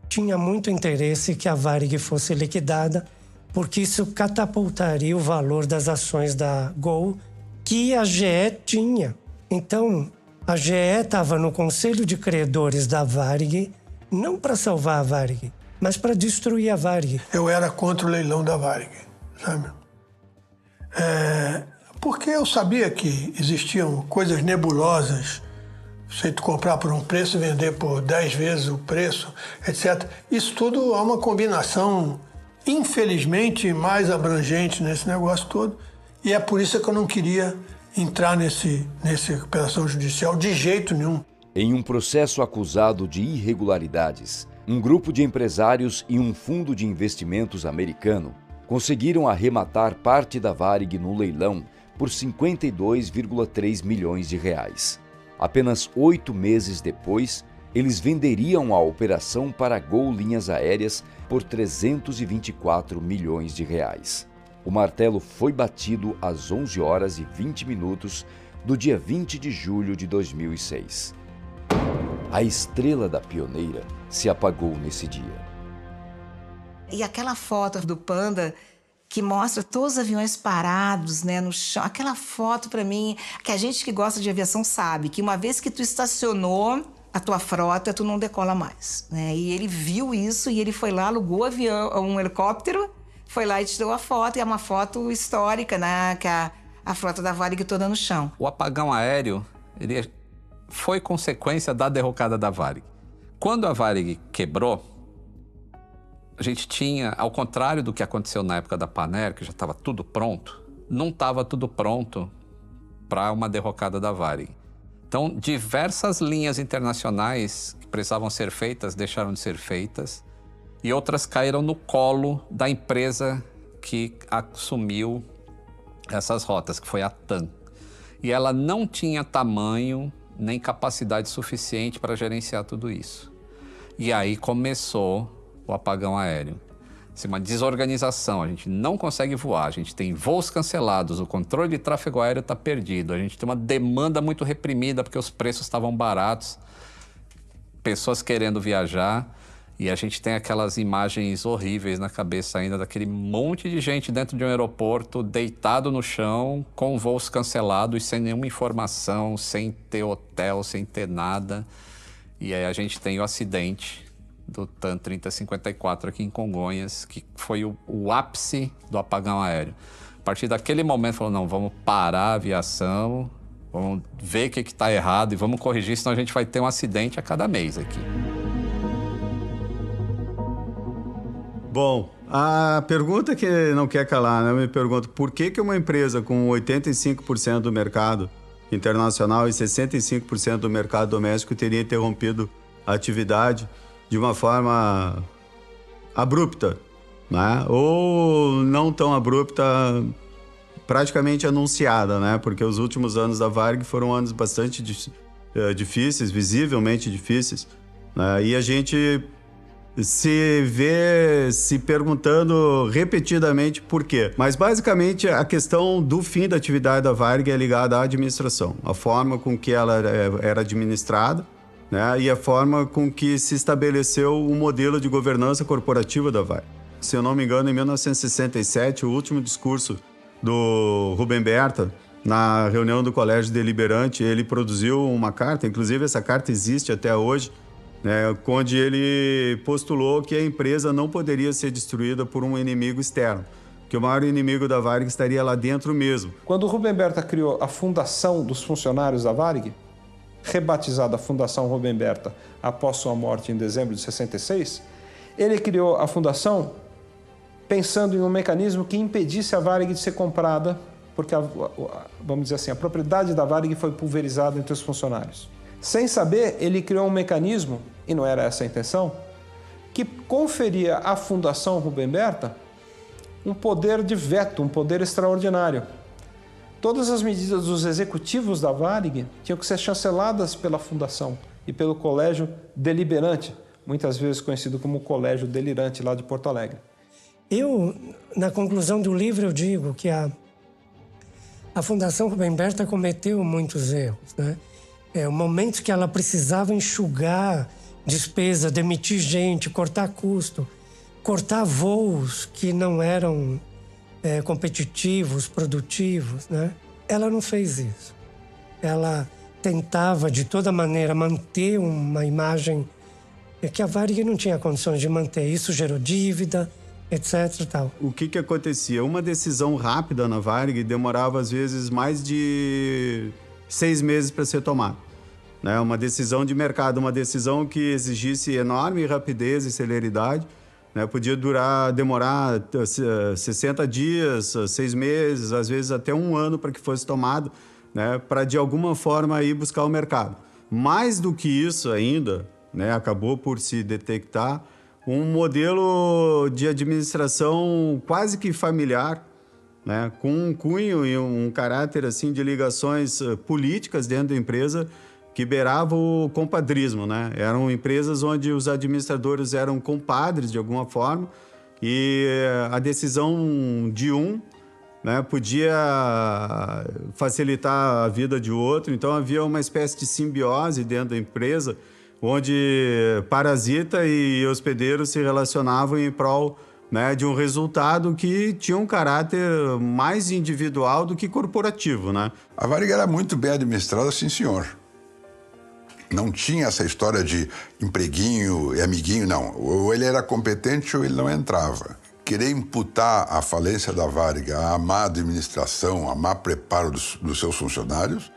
Speaker 1: tinha muito interesse que a Varig fosse liquidada, porque isso catapultaria o valor das ações da Gol que a GE tinha. Então, a GE estava no conselho de credores da Varig, não para salvar a Varig, mas para destruir a Varig.
Speaker 7: Eu era contra o leilão da Varig, sabe? Porque eu sabia que existiam coisas nebulosas, você comprar por um preço e vender por 10 vezes o preço, etc. Isso tudo é uma combinação, infelizmente, mais abrangente nesse negócio todo. E é por isso que eu não queria entrar nessa recuperação judicial de jeito nenhum.
Speaker 13: Em um processo acusado de irregularidades, um grupo de empresários e um fundo de investimentos americano conseguiram arrematar parte da Varig no leilão por 52,3 milhões de reais. Apenas 8 meses depois, eles venderiam a operação para a Gol Linhas Aéreas por 324 milhões de reais. O martelo foi batido às 11 horas e 20 minutos do dia 20 de julho de 2006. A estrela da pioneira se apagou nesse dia.
Speaker 14: E aquela foto do Panda que mostra todos os aviões parados, né, no chão, aquela foto para mim, que a gente que gosta de aviação sabe que uma vez que tu estacionou a tua frota, tu não decola mais, né? E ele viu isso e ele foi lá, alugou um helicóptero, foi lá e te deu a foto, e é uma foto histórica, né, que a frota da Varig toda no chão.
Speaker 5: O apagão aéreo, ele foi consequência da derrocada da Varig. Quando a Varig quebrou, a gente tinha, ao contrário do que aconteceu na época da Panair, que já estava tudo pronto, não estava tudo pronto para uma derrocada da Varig. Então, diversas linhas internacionais que precisavam ser feitas, deixaram de ser feitas, e outras caíram no colo da empresa que assumiu essas rotas, que foi a TAM. E ela não tinha tamanho nem capacidade suficiente para gerenciar tudo isso. E aí começou o apagão aéreo. Assim, uma desorganização, a gente não consegue voar, a gente tem voos cancelados, o controle de tráfego aéreo está perdido, a gente tem uma demanda muito reprimida porque os preços estavam baratos, pessoas querendo viajar, e a gente tem aquelas imagens horríveis na cabeça ainda daquele monte de gente dentro de um aeroporto, deitado no chão, com voos cancelados, sem nenhuma informação, sem ter hotel, sem ter nada. E aí a gente tem o acidente do TAM 3054 aqui em Congonhas, que foi o ápice do apagão aéreo. A partir daquele momento, falou, não, vamos parar a aviação, vamos ver o que está errado e vamos corrigir, senão a gente vai ter um acidente a cada mês aqui.
Speaker 11: Bom, a pergunta que não quer calar, né? Eu me pergunto, por que uma empresa com 85% do mercado internacional e 65% do mercado doméstico teria interrompido a atividade de uma forma abrupta, né? Ou não tão abrupta, praticamente anunciada, né? Porque os últimos anos da Varig foram anos bastante difíceis, visivelmente difíceis, né? E a gente se vê se perguntando repetidamente por quê. Mas basicamente a questão do fim da atividade da Varig é ligada à administração, a forma com que ela era administrada, né, e a forma com que se estabeleceu o modelo de governança corporativa da Varig. Se eu não me engano, em 1967, o último discurso do Rubem Berta, na reunião do Colégio Deliberante, ele produziu uma carta, inclusive essa carta existe até hoje, né, onde ele postulou que a empresa não poderia ser destruída por um inimigo externo, que o maior inimigo da Varig estaria lá dentro mesmo.
Speaker 3: Quando o Rubem Berta criou a Fundação dos Funcionários da Varig, rebatizada Fundação Rubem Berta após sua morte em dezembro de 66, ele criou a fundação pensando em um mecanismo que impedisse a Varig de ser comprada, porque, vamos dizer assim, a propriedade da Varig foi pulverizada entre os funcionários. Sem saber, ele criou um mecanismo, e não era essa a intenção, que conferia à Fundação Rubem Berta um poder de veto, um poder extraordinário. Todas as medidas dos executivos da Varig tinham que ser chanceladas pela Fundação e pelo Colégio Deliberante, muitas vezes conhecido como Colégio Delirante, lá de Porto Alegre.
Speaker 1: Eu, na conclusão do livro, eu digo que a Fundação Rubem Berta cometeu muitos erros, né? O momento que ela precisava enxugar despesa, demitir gente, cortar custo, cortar voos que não eram competitivos, produtivos, né? Ela não fez isso. Ela tentava, de toda maneira, manter uma imagem que a Varig não tinha condições de manter. Isso gerou dívida, etc. Tal.
Speaker 11: O que acontecia? Uma decisão rápida na Varig demorava, às vezes, mais de 6 meses para ser tomada. Né? Uma decisão de mercado, uma decisão que exigisse enorme rapidez e celeridade, né? Podia demorar 60 dias, 6 meses, às vezes até 1 ano para que fosse tomado, né? Para, de alguma forma, ir buscar o mercado. Mais do que isso ainda, né? Acabou por se detectar um modelo de administração quase que familiar, né? Com um cunho e um caráter assim, de ligações políticas dentro da empresa que beirava o compadrismo, né? Eram empresas onde os administradores eram compadres de alguma forma e a decisão de um, né, podia facilitar a vida de outro. Então havia uma espécie de simbiose dentro da empresa onde parasita e hospedeiro se relacionavam em prol, né, de um resultado que tinha um caráter mais individual do que corporativo, né?
Speaker 10: A Varig era muito bem administrada, sim, senhor. Não tinha essa história de empreguinho e amiguinho, não. Ou ele era competente ou ele não entrava. Querer imputar a falência da Varig à má administração, a má preparo dos seus funcionários,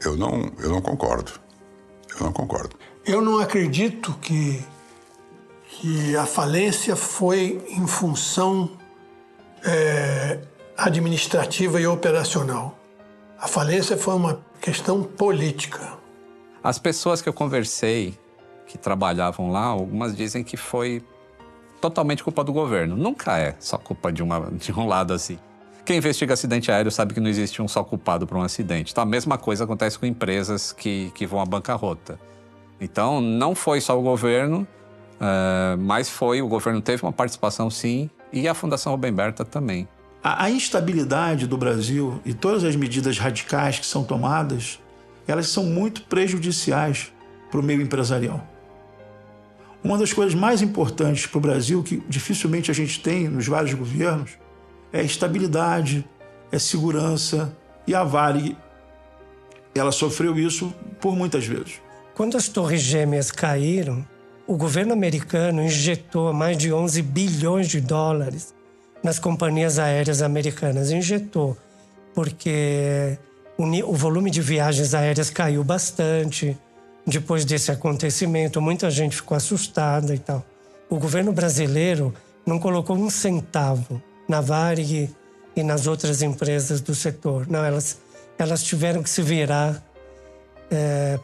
Speaker 10: eu não concordo. Eu não concordo.
Speaker 7: Eu não acredito que a falência foi em função administrativa e operacional. A falência foi uma questão política.
Speaker 5: As pessoas que eu conversei, que trabalhavam lá, algumas dizem que foi totalmente culpa do governo. Nunca é só culpa de um lado assim. Quem investiga acidente aéreo sabe que não existe um só culpado para um acidente. Então, a mesma coisa acontece com empresas que vão à bancarrota. Então, não foi só o governo, mas o governo teve uma participação sim, e a Fundação Rubem Berta também.
Speaker 4: A instabilidade do Brasil e todas as medidas radicais que são tomadas, elas são muito prejudiciais para o meio empresarial. Uma das coisas mais importantes para o Brasil, que dificilmente a gente tem nos vários governos, é estabilidade, é segurança, e a Varig, ela sofreu isso por muitas vezes.
Speaker 1: Quando as Torres Gêmeas caíram, o governo americano injetou mais de 11 bilhões de dólares nas companhias aéreas americanas. Injetou, porque o volume de viagens aéreas caiu bastante. Depois desse acontecimento, muita gente ficou assustada e tal. O governo brasileiro não colocou um centavo na Varig e nas outras empresas do setor. Não, elas tiveram que se virar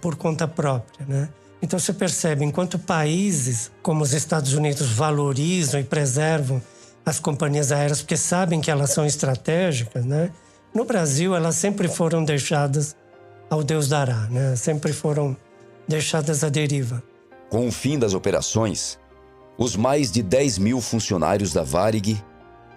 Speaker 1: por conta própria, né? Então você percebe, enquanto países como os Estados Unidos valorizam e preservam as companhias aéreas porque sabem que elas são estratégicas, né? No Brasil, elas sempre foram deixadas ao Deus dará, né? Sempre foram deixadas à deriva.
Speaker 13: Com o fim das operações, os mais de 10 mil funcionários da Varig,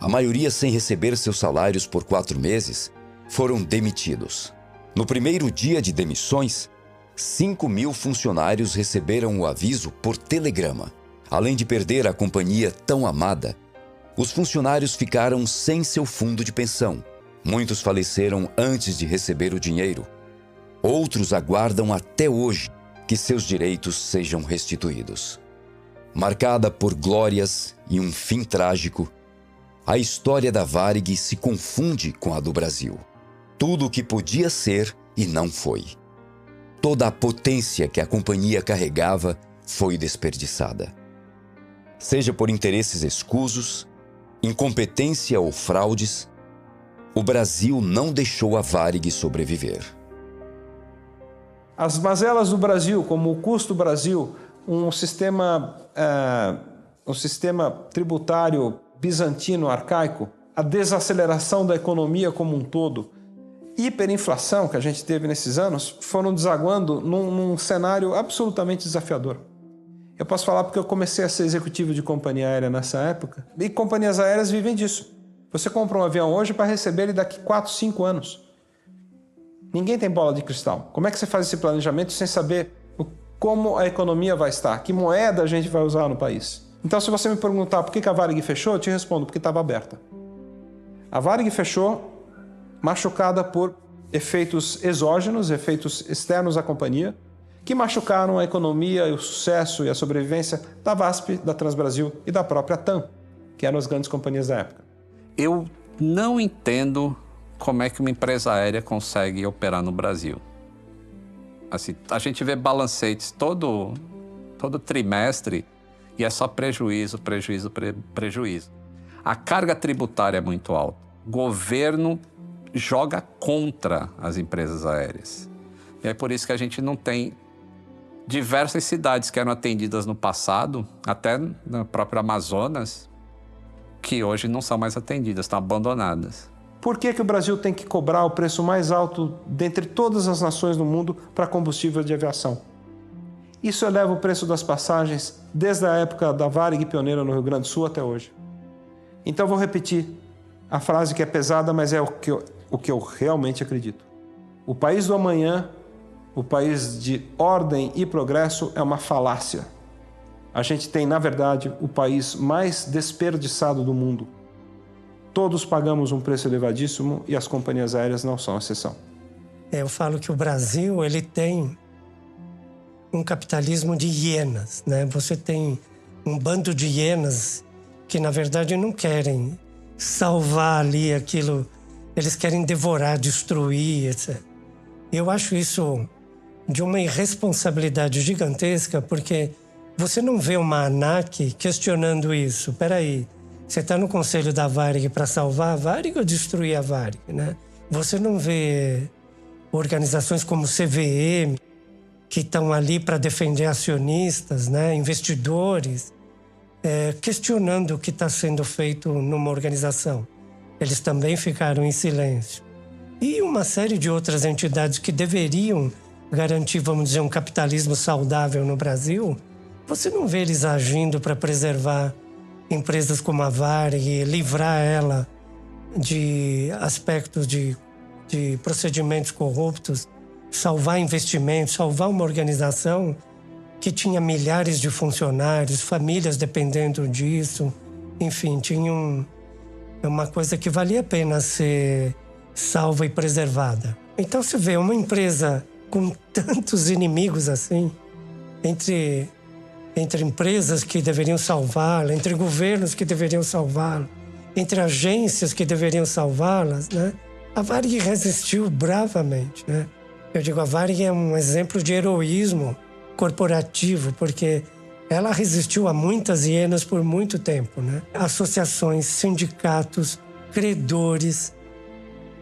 Speaker 13: a maioria sem receber seus salários por 4 meses, foram demitidos. No primeiro dia de demissões, 5 mil funcionários receberam o aviso por telegrama. Além de perder a companhia tão amada, os funcionários ficaram sem seu fundo de pensão. Muitos faleceram antes de receber o dinheiro. Outros aguardam até hoje que seus direitos sejam restituídos. Marcada por glórias e um fim trágico, a história da Varig se confunde com a do Brasil. Tudo o que podia ser e não foi. Toda a potência que a companhia carregava foi desperdiçada. Seja por interesses escusos, incompetência ou fraudes, o Brasil não deixou a Varig sobreviver.
Speaker 3: As mazelas do Brasil, como o custo do Brasil, um sistema tributário bizantino arcaico, a desaceleração da economia como um todo, hiperinflação que a gente teve nesses anos, foram desaguando num cenário absolutamente desafiador. Eu posso falar porque eu comecei a ser executivo de companhia aérea nessa época, e companhias aéreas vivem disso. Você compra um avião hoje para receber ele daqui 4, 5 anos. Ninguém tem bola de cristal. Como é que você faz esse planejamento sem saber como a economia vai estar? Que moeda a gente vai usar no país? Então, se você me perguntar por que a Varig fechou, eu te respondo, porque estava aberta. A Varig fechou machucada por efeitos exógenos, efeitos externos à companhia, que machucaram a economia, o sucesso e a sobrevivência da VASP, da Transbrasil e da própria TAM, que eram as grandes companhias da época.
Speaker 5: Eu não entendo como é que uma empresa aérea consegue operar no Brasil. Assim, a gente vê balancetes todo trimestre e é só prejuízo, prejuízo, prejuízo. A carga tributária é muito alta. O governo joga contra as empresas aéreas. E é por isso que a gente não tem diversas cidades que eram atendidas no passado, até na própria Amazonas, que hoje não são mais atendidas, estão abandonadas.
Speaker 3: Por que o Brasil tem que cobrar o preço mais alto dentre todas as nações do mundo para combustível de aviação? Isso eleva o preço das passagens desde a época da Varig pioneira no Rio Grande do Sul até hoje. Então vou repetir a frase que é pesada, mas é o que eu realmente acredito. O país do amanhã, o país de ordem e progresso, é uma falácia. A gente tem, na verdade, o país mais desperdiçado do mundo. Todos pagamos um preço elevadíssimo e as companhias aéreas não são exceção.
Speaker 1: Eu falo que o Brasil ele tem um capitalismo de hienas, né? Você tem um bando de hienas que, na verdade, não querem salvar ali aquilo. Eles querem devorar, destruir, etc. Eu acho isso de uma irresponsabilidade gigantesca, porque você não vê uma ANAC questionando isso. Peraí, você está no conselho da Varig para salvar a Varig ou destruir a Varig, né? Você não vê organizações como o CVM, que estão ali para defender acionistas, né? Investidores, questionando o que está sendo feito numa organização. Eles também ficaram em silêncio. E uma série de outras entidades que deveriam garantir, vamos dizer, um capitalismo saudável no Brasil, você não vê eles agindo para preservar empresas como a Varig, livrar ela de aspectos de procedimentos corruptos, salvar investimentos, salvar uma organização que tinha milhares de funcionários, famílias dependendo disso. Enfim, tinha uma coisa que valia a pena ser salva e preservada. Então você vê uma empresa com tantos inimigos assim, entre empresas que deveriam salvá-la, entre governos que deveriam salvá-la, entre agências que deveriam salvá-las, né? A Varig resistiu bravamente, né? Eu digo, a Varig é um exemplo de heroísmo corporativo, porque ela resistiu a muitas hienas por muito tempo, né? Associações, sindicatos, credores,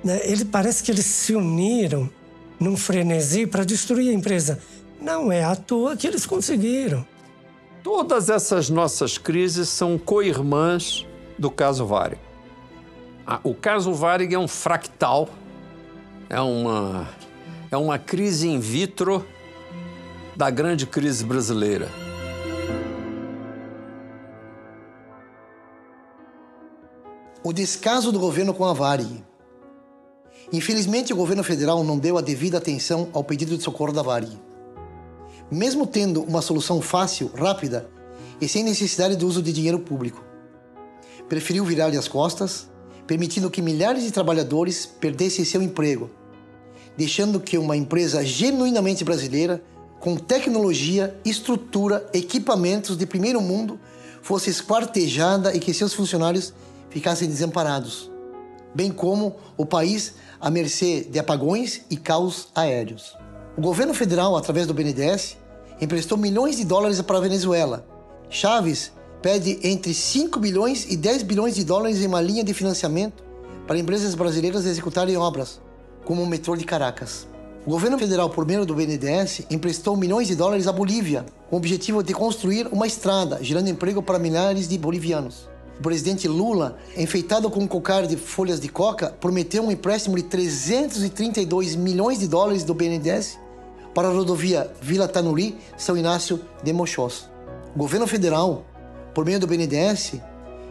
Speaker 1: né? Parece que eles se uniram num frenesi para destruir a empresa. Não é à toa que eles conseguiram.
Speaker 6: Todas essas nossas crises são co-irmãs do caso Varig. O caso Varig é um fractal, é uma crise in vitro da grande crise brasileira.
Speaker 9: O descaso do governo com a Varig. Infelizmente, o governo federal não deu a devida atenção ao pedido de socorro da Varig. Mesmo tendo uma solução fácil, rápida e sem necessidade do uso de dinheiro público, preferiu virar-lhe as costas, permitindo que milhares de trabalhadores perdessem seu emprego, deixando que uma empresa genuinamente brasileira, com tecnologia, estrutura, equipamentos de primeiro mundo, fosse esquartejada e que seus funcionários ficassem desamparados, bem como o país à mercê de apagões e caos aéreos. O governo federal, através do BNDES, emprestou milhões de dólares para a Venezuela. Chaves pede entre 5 bilhões e 10 bilhões de dólares em uma linha de financiamento para empresas brasileiras executarem obras, como o metrô de Caracas. O governo federal, por meio do BNDES, emprestou milhões de dólares à Bolívia, com o objetivo de construir uma estrada, gerando emprego para milhares de bolivianos. O presidente Lula, enfeitado com um cocar de folhas de coca, prometeu um empréstimo de 332 milhões de dólares do BNDES para a rodovia Vila Tanuri, São Inácio de Mochós. O governo federal, por meio do BNDES,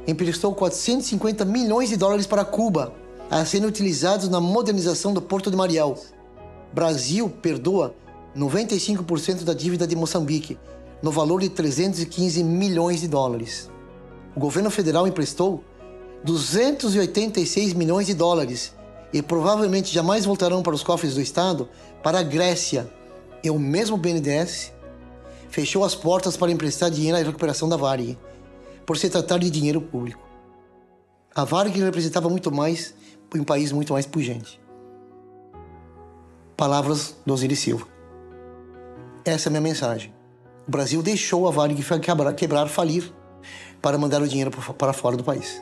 Speaker 9: emprestou 450 milhões de dólares para Cuba, a serem utilizados na modernização do Porto de Mariel. Brasil perdoa 95% da dívida de Moçambique, no valor de 315 milhões de dólares. O governo federal emprestou 286 milhões de dólares e provavelmente jamais voltarão para os cofres do Estado para a Grécia, E o mesmo BNDES fechou as portas para emprestar dinheiro à recuperação da Varig, por se tratar de dinheiro público. A Varig representava muito mais um país muito mais pujante. Palavras do Osiris Silva. Essa é a minha mensagem. O Brasil deixou a Varig quebrar, falir, para mandar o dinheiro para fora do país.